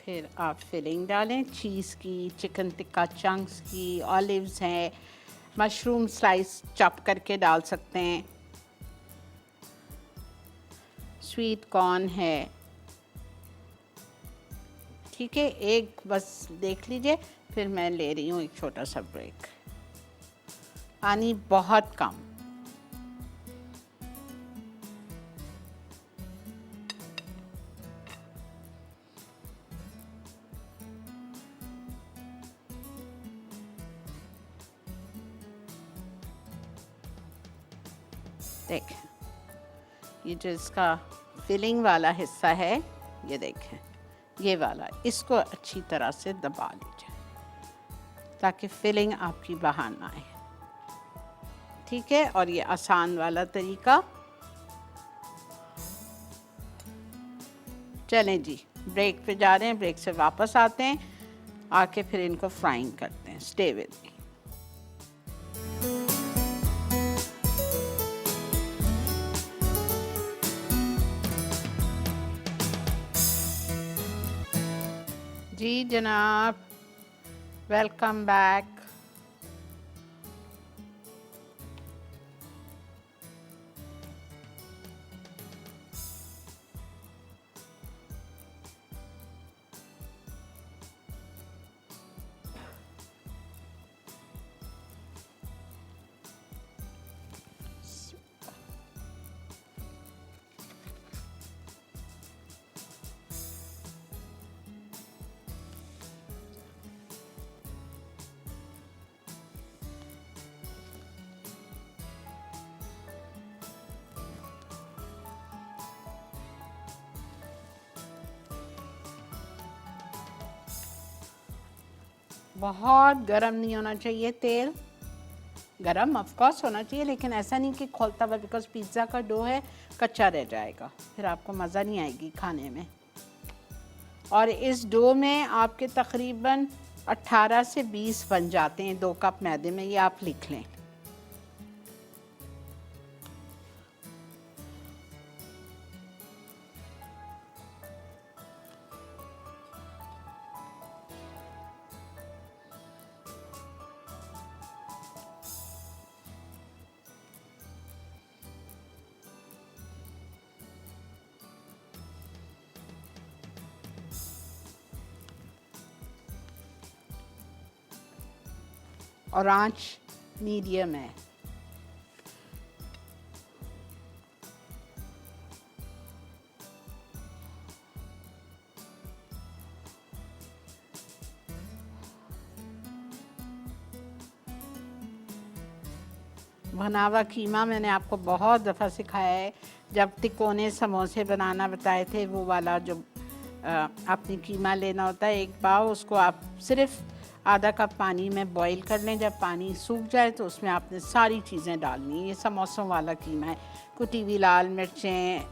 फिर आप फिलिंग डालें चीज़ की, चिकन टिक्का चंक्स की, ऑलिव्स हैं, मशरूम स्लाइस चॉप करके डाल सकते हैं, स्वीट कॉर्न है। ठीक है, एक बस देख लीजिए, फिर मैं ले रही हूँ एक छोटा सा ब्रेक। पानी बहुत कम। देखें, ये जो इसका फिलिंग वाला हिस्सा है, ये देखें, ये वाला, इसको अच्छी तरह से दबा लीजिए ताकि फिलिंग आपकी बाहर ना आए। ठीक है, और ये आसान वाला तरीका। चलें जी, ब्रेक पे जा रहे हैं, ब्रेक से वापस आते हैं, आके फिर इनको फ्राइंग करते हैं। Stay with me. जी जनाब, वेलकम बैक। बहुत गरम नहीं होना चाहिए तेल, गरम ऑफ कोर्स होना चाहिए, लेकिन ऐसा नहीं कि खोलता हुआ, बिकॉज पिज़्ज़ा का डो है, कच्चा रह जाएगा, फिर आपको मज़ा नहीं आएगी खाने में। और इस डो में आपके तकरीबन 18 से 20 बन जाते हैं 2 कप मैदे में, ये आप लिख लें। और आंच मीडियम है। भुना कीमा मैंने आपको बहुत दफ़ा सिखाया है। जब तिकोने समोसे बनाना बताए थे, वो वाला जो आपने कीमा लेना होता है, एक पाव उसको आप सिर्फ आधा कप पानी में बॉईल कर लें। जब पानी सूख जाए तो उसमें आपने सारी चीज़ें डालनी है। ये समोसों वाला कीमा है। कुटी हुई लाल मिर्चें,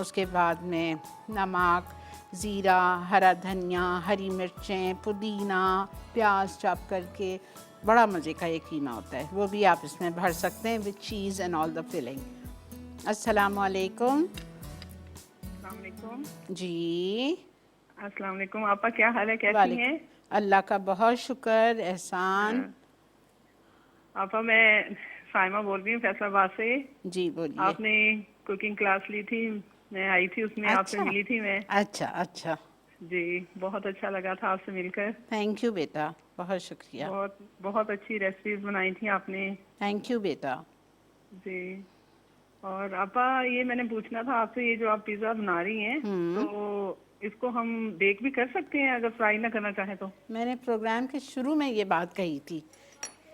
उसके बाद में नमक, ज़ीरा, हरा धनिया, हरी मिर्चें, पुदीना, प्याज चॉप करके, बड़ा मज़े का ये कीमा होता है। वो भी आप इसमें भर सकते हैं with cheese and all the filling. अस्सलामु अलैकुम। अस्सलाम वालेकुम। जी अस्सलाम वालेकुम। आपा क्या हाल है, कैसी वालेकुम। हैं? अल्लाह का बहुत शुक्र, एहसान। आपा मैं साइमा बोल रही हूँ फैसलाबाद से। जी बोलिए। आपने कुकिंग क्लास ली थी, मैं आई थी उसमें, आपसे अच्छा मिली थी मैं। अच्छा अच्छा, जी, बहुत अच्छा लगा था आपसे मिलकर। थैंक यू बेटा, बहुत शुक्रिया। बहुत बहुत अच्छी रेसिपीज बनाई थी आपने। थैंक यू बेटा। जी, और आपा ये मैंने पूछना था आपसे, ये जो आप पिज़्ज़ा बना रही हैं, तो इसको हम बेक भी कर सकते हैं अगर फ्राई ना करना चाहें तो? मैंने प्रोग्राम के शुरू में ये बात कही थी।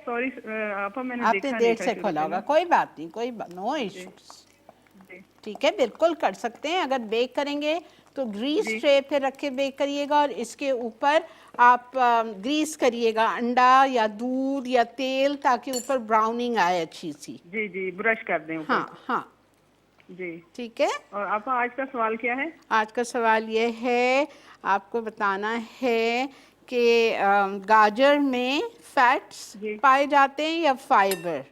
सॉरी आपा, मैंने आपने देखा नहीं देर था से शुरू खोला से होगा, ना। कोई बात नहीं, कोई नो जी इश्यूज। जी ठीक है, बिल्कुल कर सकते हैं। अगर बेक करेंगे तो ग्रीस जी ट्रे पे रख के बेक करिएगा, और इसके ऊपर आप ग्रीस करिएगा अंडा या दूध या तेल, ताकि ऊपर ब्राउनिंग आए अच्छी सी। जी जी, ब्रश कर दें ऊपर। हाँ हाँ, जी, ठीक है। और आपका आज का सवाल क्या है? आज का सवाल ये है, आपको बताना है कि गाजर में फैट्स जी पाए जाते हैं या फाइबर?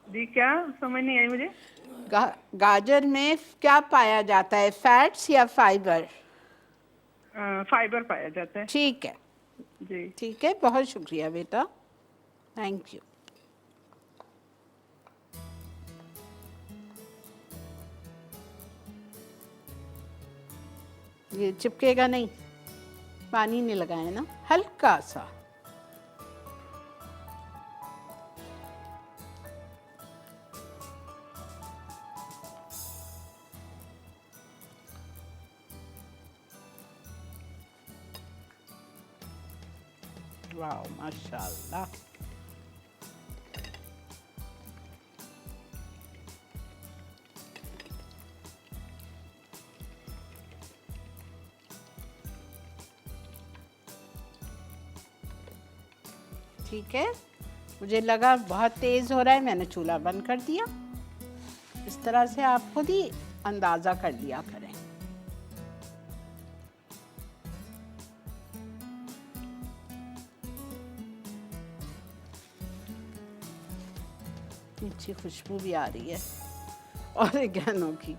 जी, क्या समझ नहीं आई मुझे। गाजर में क्या पाया जाता है, फैट्स या फाइबर? फाइबर पाया जाता है। ठीक है, जी, ठीक है, बहुत शुक्रिया बेटा, थैंक यू। ये चिपकेगा नहीं, पानी नहीं लगाया ना, हल्का सा। वाह माशाल्लाह। ठीक है, मुझे लगा बहुत तेज़ हो रहा है, मैंने चूल्हा बंद कर दिया। इस तरह से आप खुद ही अंदाज़ा कर लिया करें। अच्छी खुशबू भी आ रही है ऑरिगेनो की।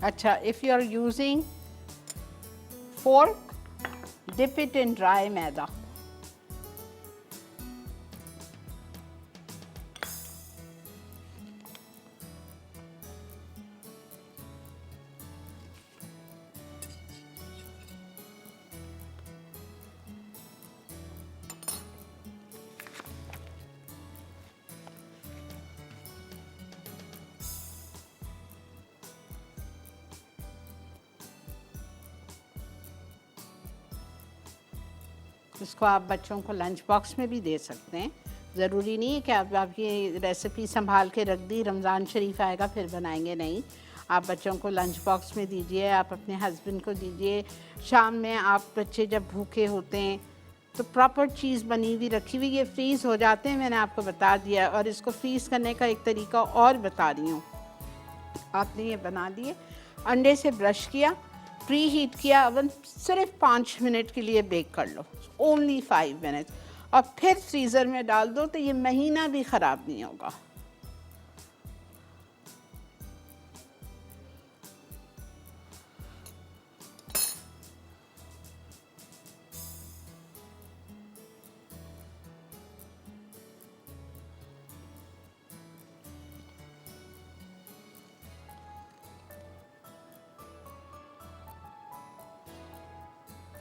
अच्छा, if you are using fork, dip it in dry maida. इसको आप बच्चों को लंच बॉक्स में भी दे सकते हैं। ज़रूरी नहीं है कि आप ये रेसिपी संभाल के रख दी, रमज़ान शरीफ आएगा फिर बनाएंगे, नहीं। आप बच्चों को लंच बॉक्स में दीजिए, आप अपने हस्बैंड को दीजिए। शाम में आप बच्चे जब भूखे होते हैं तो प्रॉपर चीज़ बनी हुई रखी हुई, ये फ्रीज़ हो जाते हैं, मैंने आपको बता दिया। और इसको फ्रीज़ करने का एक तरीका और बता रही हूँ। आपने ये बना लिए, अंडे से ब्रश किया, प्री हीट किया ओवन, सिर्फ 5 मिनट के लिए बेक कर लो, ओनली 5 मिनट, और फिर फ्रीज़र में डाल दो तो ये महीना भी ख़राब नहीं होगा।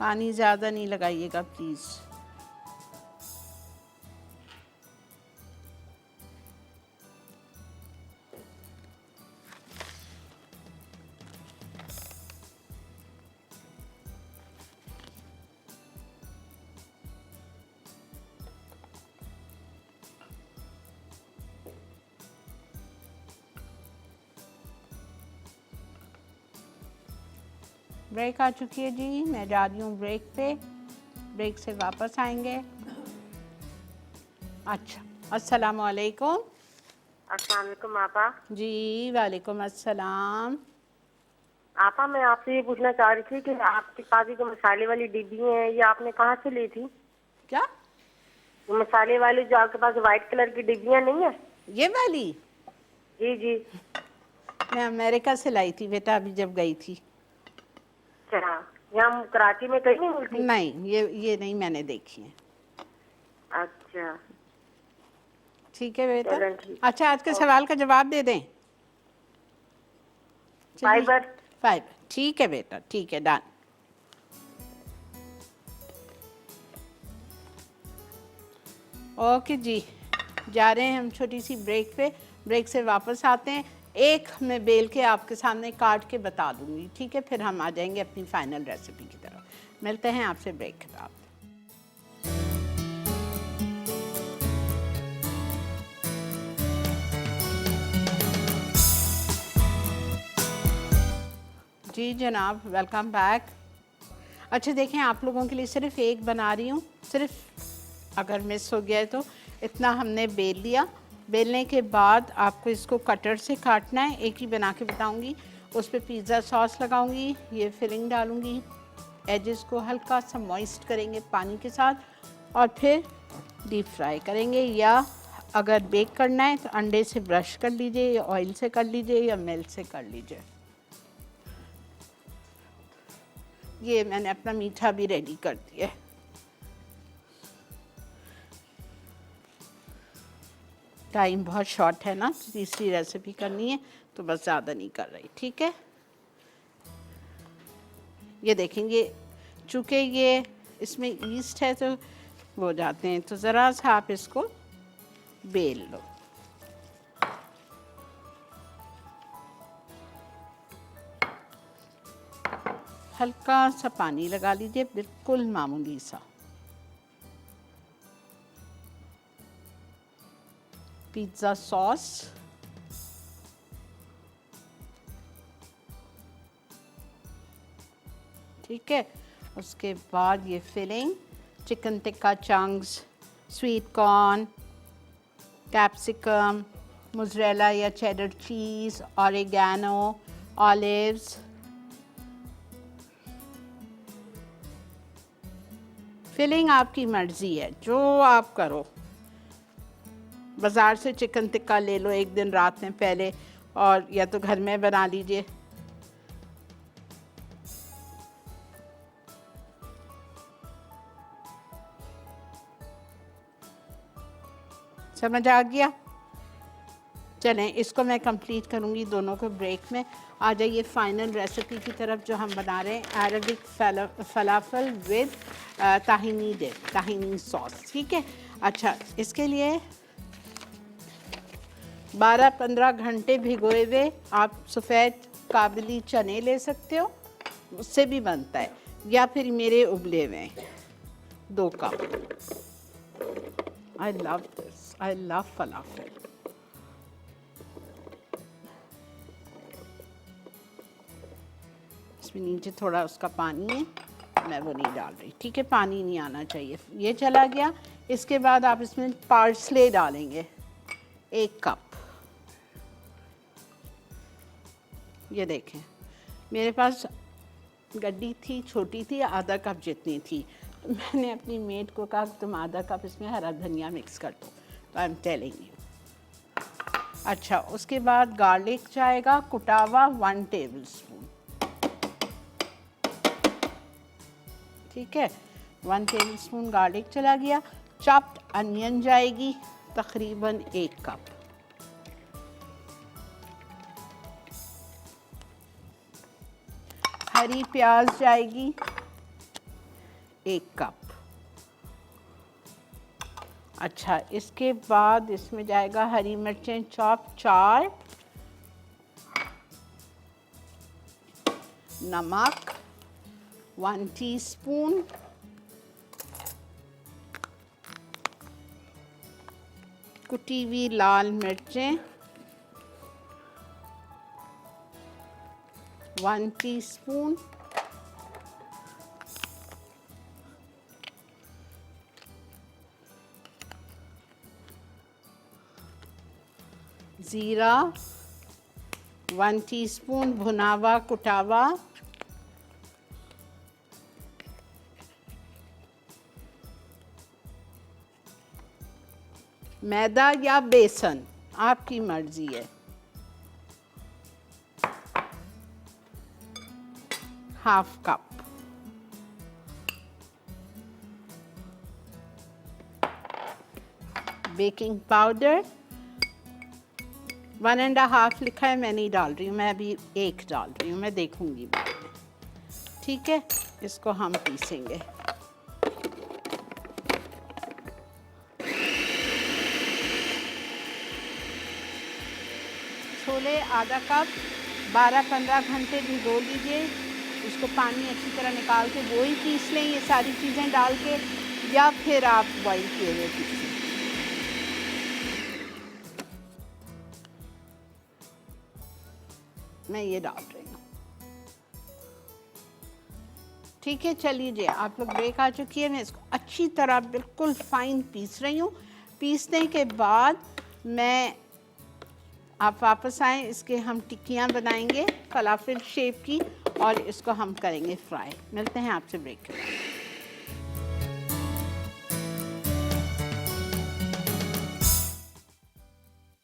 पानी ज़्यादा नहीं लगाइएगा प्लीज़। ब्रेक आ चुकी है जी, मैं जा रही हूँ ब्रेक पे, ब्रेक से वापस आएंगे। अच्छा, अस्सलामु अलैकुम। अस्सलाम वालेकुम आपा। जी वालेकुम अस्सलाम। आपा मैं आपसे ये पूछना चाह रही थी कि आपके पास ये जो मसाले वाली डिब्बी है ये आपने कहाँ से ली थी? क्या? वो मसाले वाली जो आपके पास व्हाइट कलर की डिब्बियाँ नहीं है? ये वाली? जी जी। मैं अमेरिका से लाई थी बेटा, अभी जब गई थी। अच्छा, यहाँ कराची में कहीं नहीं मिलती? नहीं, ये नहीं मैंने देखी है। अच्छा ठीक है बेटा। चलें, ठीक। अच्छा, आज के सवाल का जवाब दे दें? चलिए। फाइबर। फाइबर, ठीक है बेटा, ठीक है, डन। ओके जी, जा रहे हैं हम छोटी सी ब्रेक पे, ब्रेक से वापस आते हैं। एक मैं बेल के आपके सामने काट के बता दूंगी, ठीक है? फिर हम आ जाएंगे अपनी फाइनल रेसिपी की तरफ। मिलते हैं आपसे ब्रेक के बाद। जी जनाब, वेलकम बैक। अच्छा देखें, आप लोगों के लिए सिर्फ एक बना रही हूँ, सिर्फ अगर मिस हो गया है तो इतना हमने बेल लिया। बेलने के बाद आपको इसको कटर से काटना है, एक ही बना के बताऊँगी। उस पर पिज़्ज़ा सॉस लगाऊंगी, ये फिलिंग डालूंगी, एजेस को हल्का सा मॉइस्ट करेंगे पानी के साथ और फिर डीप फ्राई करेंगे। या अगर बेक करना है तो अंडे से ब्रश कर लीजिए, या ऑयल से कर लीजिए, या मिल्क से कर लीजिए। ये मैंने अपना मीठा भी रेडी कर दिया है। टाइम बहुत शॉर्ट है ना, तीसरी रेसिपी करनी है तो बस ज़्यादा नहीं कर रही, ठीक है? ये देखेंगे, चूँकि ये इसमें ईस्ट है तो वो हो जाते हैं, तो ज़रा सा आप इसको बेल लो। हल्का सा पानी लगा लीजिए, बिल्कुल मामूली सा। पिज़्ज़ा सॉस, ठीक है? उसके बाद ये filling, chicken tikka chunks, sweet corn, capsicum, mozzarella या cheddar cheese, oregano, olives. Filling आपकी मर्ज़ी है, जो आप करो। बाज़ार से चिकन टिक्का ले लो एक दिन रात में पहले, और या तो घर में बना लीजिए। समझ आ गया? चलें, इसको मैं कंप्लीट करूँगी दोनों को ब्रेक में। आ जाइए फाइनल रेसिपी की तरफ जो हम बना रहे हैं, Arabic falafel with tahini dip, tahini sauce, ठीक है? अच्छा, इसके लिए 12-15 घंटे भिगोए हुए आप सफ़ेद काबुली चने ले सकते हो, उससे भी बनता है, या फिर मेरे उबले हुए 2 cup. I love this, I love falafel. इसमें नीचे थोड़ा उसका पानी है, मैं वो नहीं डाल रही, ठीक है? पानी नहीं आना चाहिए। ये चला गया। इसके बाद आप इसमें पार्सले डालेंगे 1 कप। ये देखें, मेरे पास गड्डी थी, छोटी थी, आधा कप जितनी थी। मैंने अपनी मेड को कहा तुम आधा कप इसमें हरा धनिया मिक्स कर दो, तो आई एम टेलिंग यू। अच्छा, उसके बाद गार्लिक जाएगा कुटावा 1 टेबलस्पून, ठीक है? 1 टेबलस्पून गार्लिक चला गया। चॉप्ड अनियन जाएगी तकरीबन 1 कप। हरी प्याज जाएगी 1 कप। अच्छा, इसके बाद इसमें जाएगा हरी मिर्चें चॉप 4, नमक 1 टीस्पून, कुटी हुई लाल मिर्चें 1 टीस्पून, ज़ीरा 1 टीस्पून भुना हुआ कुटा हुआ, मैदा या बेसन आपकी मर्जी है, ½ कप, बेकिंग पाउडर 1½ लिखा है, मैं नहीं डाल रही हूँ, मैं अभी 1 डाल रही हूँ, मैं देखूंगी बाद में। ठीक है, इसको हम पीसेंगे। छोले ½ कप 12-15 घंटे भिगो लीजिए, उसको पानी अच्छी तरह निकाल के वो ही पीस लें, ये सारी चीज़ें डाल के, या फिर आप बॉईल किए हुए पीसें। मैं ये डाल रही हूँ। ठीक है, चलिए जी, आप लोग ब्रेक आ चुकी है, मैं इसको अच्छी तरह बिल्कुल फाइन पीस रही हूँ। पीसने के बाद आप वापस आएँ, इसके हम टिक्कियाँ बनाएंगे फलाफिल शेप की, और इसको हम करेंगे फ्राई। मिलते हैं आपसे ब्रेक के बाद।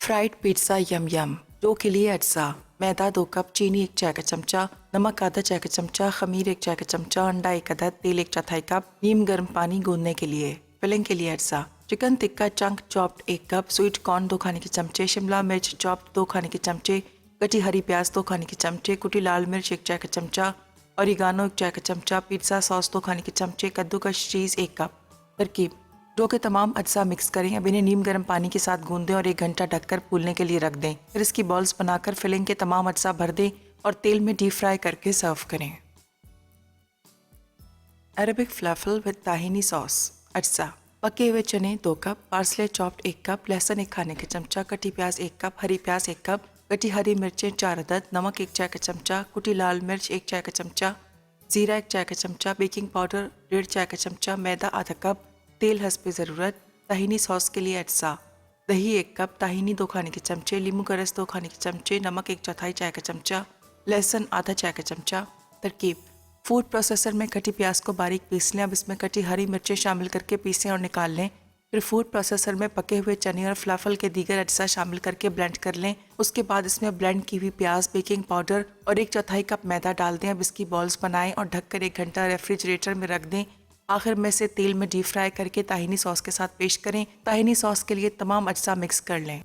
फ्राइड पिज़्ज़ा यम यम। डो के लिए अज्जा: मैदा 2 कप, चीनी 1 चाय का चमचा, नमक आधा चाय का चमचा, खमीर 1 चाय का चमचा, अंडा 1 अदद, तेल 1/4 कप, नीम गर्म पानी गूंदने के लिए। फिलिंग के लिए अज्जा: chicken tikka chunk chopped 1 cup, sweet corn 2 खाने के चमचे, शिमला मिर्च चॉप्ड 2 खाने के चमचे, कटी हरी प्याज 2 खाने के चमचे, कुटी लाल मिर्च 1 चाय का चमचा, ओरिगानो 1 चाय का चमचा, पिज़्ज़ा सॉस 2 खाने के चमचे, कद्दूकस चीज़ 1 कप। तरकीब: डो के तमाम अज्जा मिक्स करें, अब इन्हें नीम गर्म पानी के साथ गूंदें और 1 घंटा ढककर फूलने के लिए रख दें। फिर इसकी बॉल्स बनाकर फिलिंग के तमाम अज्जा भर दें और तेल में डीप फ्राई करके सर्व करें। Arabic falafel with ताहिनी sauce. अज्जा: पके हुए चने 2 कप, पार्सले चॉप्ड 1 कप, लहसुन 1 खाने के चमचा, कटी प्याज 1 कप, हरी प्याज 1 कप, कटी हरी मिर्चें 4 अदद, नमक 1 चाय का चमचा, कुटी लाल मिर्च 1 चाय का चमचा, जीरा 1 चाय का चमचा, बेकिंग पाउडर 1.5 चाय का चमचा, मैदा आधा कप, तेल हस्बे ज़रूरत। ताहिनी सॉस के लिए अज्जा: दही 1 कप, ताहिनी 2 खाने के चमचे, लींबू का रस 2 खाने के चमचे, नमक 1/4 चाय का चमचा, लहसुन आधा चाय का चमचा। तरकीब: फूड प्रोसेसर में कटी प्याज को बारीक पीस लें, अब इसमें कटी हरी मिर्चें शामिल करके पीसें और निकाल लें। फिर फूड प्रोसेसर में पके हुए चने और फलाफल के दीगर अज्जा शामिल करके ब्लेंड कर लें। उसके बाद इसमें ब्लेंड की हुई प्याज, बेकिंग पाउडर और 1/4 कप मैदा डाल दें। अब इसकी बॉल्स बनाएं और ढककर 1 घंटा रेफ्रिजरेटर में रख दें। आखिर में से तेल में डीप फ्राई करके ताहिनी सॉस के साथ पेश करें। ताहिनी सॉस के लिए तमाम अज्जा मिक्स कर लें।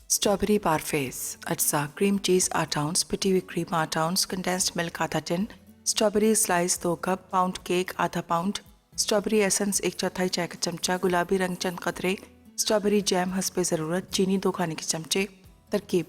स्ट्रॉबेरी पारफेज। अज्जा: क्रीम चीज़ 8 आउंस, पिटी हुई क्रीम 8 आउंस, कंडेंस्ड मिल्क आधा tin, strawberry slice 2 cup, pound cake आधा पाउंड, स्ट्रॉबेरी एसेंस 1/4 चाय का चमचा, गुलाबी रंग चंद कतरे, स्ट्रॉबेरी जैम हस्बे ज़रूरत, चीनी 2 खाने के चमचे। तरकीब: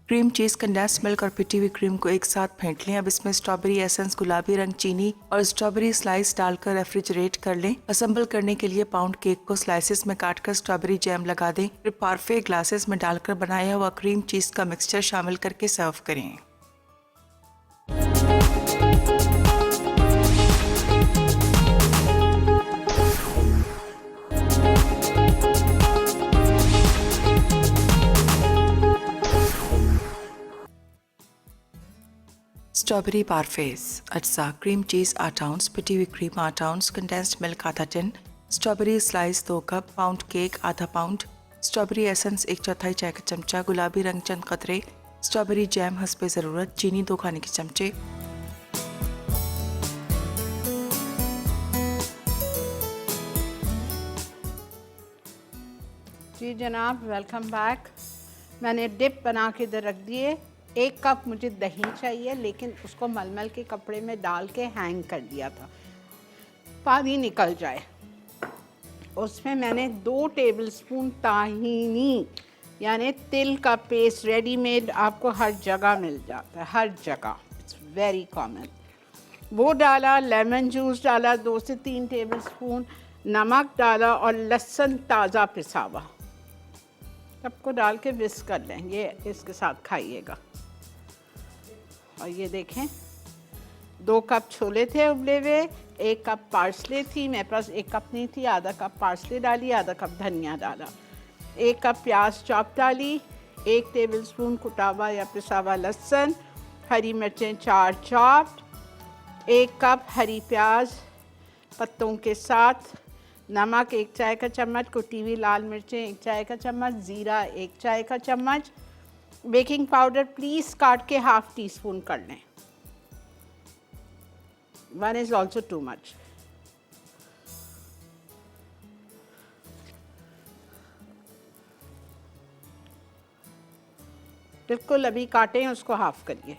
क्रीम चीज़, कंडेंस्ड मिल्क और पिटी हुई क्रीम को एक साथ फेंट लें। अब इसमें स्ट्रॉबेरी एसेंस, गुलाबी रंग चीनी और स्ट्रॉबेरी स्लाइस डालकर रेफ्रिजरेट कर लें। असेंबल करने के लिए पाउंड केक को स्लाइसेस में काटकर स्ट्रॉबेरी जैम लगा दें। फिर पारफे ग्लासेस में डालकर बनाया हुआ क्रीम चीज़ का मिक्सचर शामिल करके सर्व करें। स्ट्रॉबेरी पारफेज। अज्जा: क्रीम चीज़ 8 आउंस, पिटी हुई क्रीम 8 आउंस, कंडेंस्ड मिल्क आधा tin, strawberry slice 2 cup, pound cake आधा पाउंड, स्ट्रॉबेरी एसेंस 1/4 चाय का चमचा, गुलाबी रंग चंद कतरे, स्ट्रॉबेरी जैम हस्बे ज़रूरत, चीनी 2 खाने के चमचे। जी जनाब, वेलकम बैक। मैंने डिप बना के इधर रख दिए 1 कप मुझे दही चाहिए, लेकिन उसको मलमल के कपड़े में डाल के हैंग कर दिया था, पानी निकल जाए। उसमें मैंने 2 टेबलस्पून ताहीनी यानी तिल का पेस्ट रेडीमेड आपको हर जगह मिल जाता है, हर जगह, इट्स वेरी कॉमन, वो डाला। लेमन जूस डाला 2 से 3 टेबलस्पून, नमक डाला और लहसुन ताज़ा पिसा हुआ, सबको डाल के विस्क कर लें। ये इसके साथ खाइएगा। और ये देखें 2 कप छोले थे उबले हुए, 1 कप पार्सले थी, मेरे पास 1 कप नहीं थी, आधा कप पार्सले डाली, आधा कप धनिया डाला, 1 कप प्याज चॉप डाली, 1 टेबलस्पून कुटा हुआ या पिसा हुआ लहसुन, हरी मिर्चें 4 चॉप, 1 कप हरी प्याज पत्तों के साथ, नमक 1 चाय का चम्मच, कुटी हुई लाल मिर्चें 1 चाय का चम्मच, ज़ीरा 1 चाय का चम्मच, बेकिंग पाउडर प्लीज़ काट के ½ टीस्पून कर लें, 1 is also too much। बिल्कुल अभी काटें उसको हाफ करिए।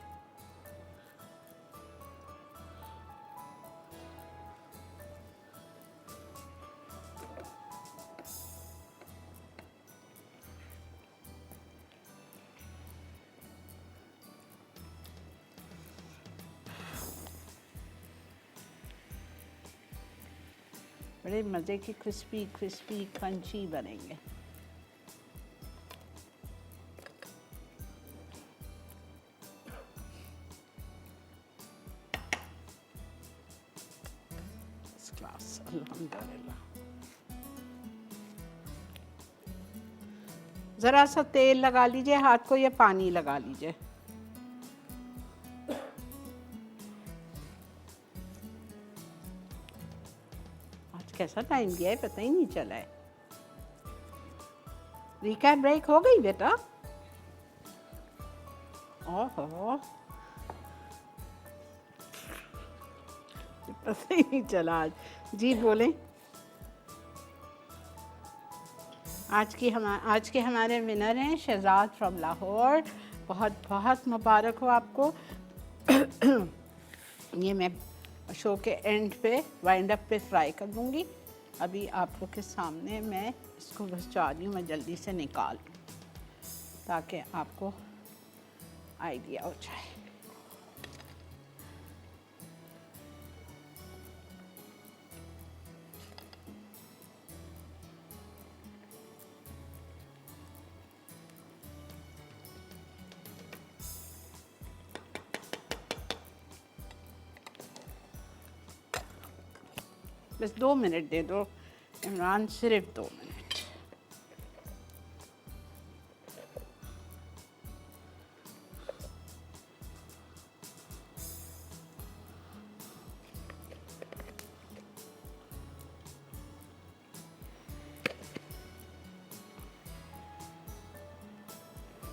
बड़े मज़े की क्रिस्पी क्रिस्पी क्रंची बनेंगे। क्लास अल्हम्दुलिल्लाह। ज़रा सा तेल लगा लीजिए हाथ को या पानी लगा लीजिए। कैसा टाइम गया है पता ही नहीं चला है। रिकैप ब्रेक हो गई बेटा? ओहो, पता ही नहीं चला आज। जी बोलें। आज के हमारे विनर हैं शहजाद फ्रॉम लाहौर, बहुत बहुत मुबारक हो आपको। ये मैं शो के एंड पे वाइंड अप पे फ्राई कर दूँगी। अभी आप लोग के सामने मैं इसको बस चाह रही हूँ मैं जल्दी से निकाल लूँ ताकि आपको आइडिया हो जाए। बस 2 मिनट दे दो इमरान, सिर्फ 2 मिनट।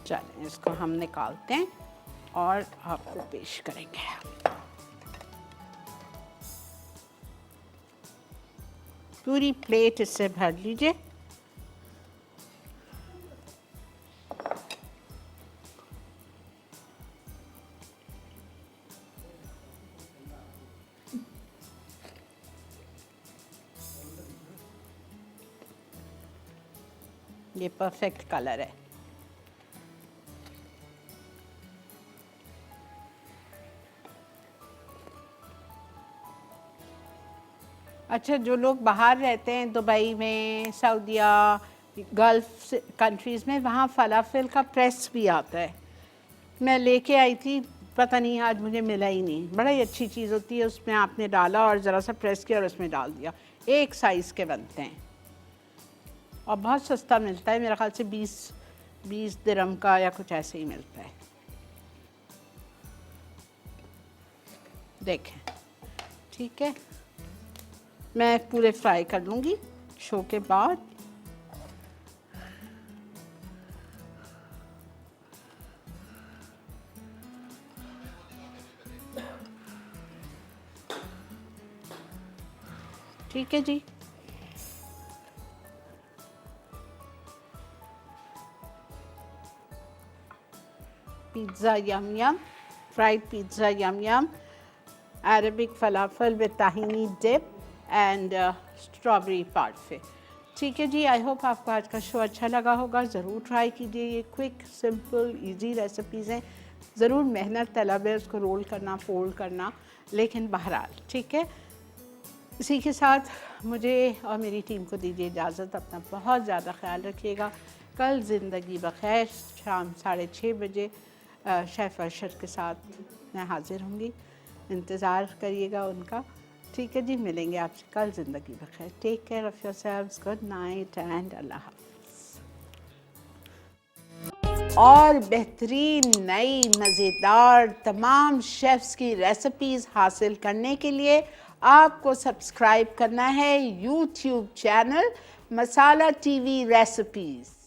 चलें इसको हम निकालते हैं और आपको पेश करेंगे। पूरी प्लेट इससे भर लीजिए। ये परफेक्ट कलर है। अच्छा, जो लोग बाहर रहते हैं दुबई में, सऊदीया, गल्फ कंट्रीज़ में, वहाँ फ़लाफ़िल का प्रेस भी आता है। मैं लेके आई थी, पता नहीं आज मुझे मिला ही नहीं। बड़ा ही अच्छी चीज़ होती है, उसमें आपने डाला और ज़रा सा प्रेस किया और उसमें डाल दिया। एक साइज़ के बनते हैं और बहुत सस्ता मिलता है, मेरा ख्याल से 20 दिरहम का या कुछ ऐसे ही मिलता है। देखें, ठीक है, मैं पूरे फ्राई कर लूँगी शो के बाद। ठीक है जी। Pizza yum yum, fried pizza yum yum, Arabic falafel with tahini dip and strawberry parfait। ठीक है जी, आई होप आपको आज का शो अच्छा लगा होगा। ज़रूर ट्राई कीजिए, ये क्विक सिंपल इजी रेसिपीज़ हैं। ज़रूर मेहनत तलब है उसको रोल करना, फोल्ड करना, लेकिन बहरहाल ठीक है। इसी के साथ मुझे और मेरी टीम को दीजिए इजाज़त। अपना बहुत ज़्यादा ख्याल रखिएगा। कल ज़िंदगी बखैर शाम 6:30 बजे शेफ़ अरशद के साथ मैं हाज़िर होंगी। इंतज़ार करिएगा उनका। ठीक है जी, मिलेंगे आपसे कल। ज़िंदगी बखैर। Take care of yourselves. Good night and अल्लाह हाफ़िज़। और बेहतरीन नई मज़ेदार तमाम शेफ़्स की रेसिपीज़ हासिल करने के लिए आपको सब्सक्राइब करना है यूट्यूब चैनल मसाला टीवी रेसिपीज़।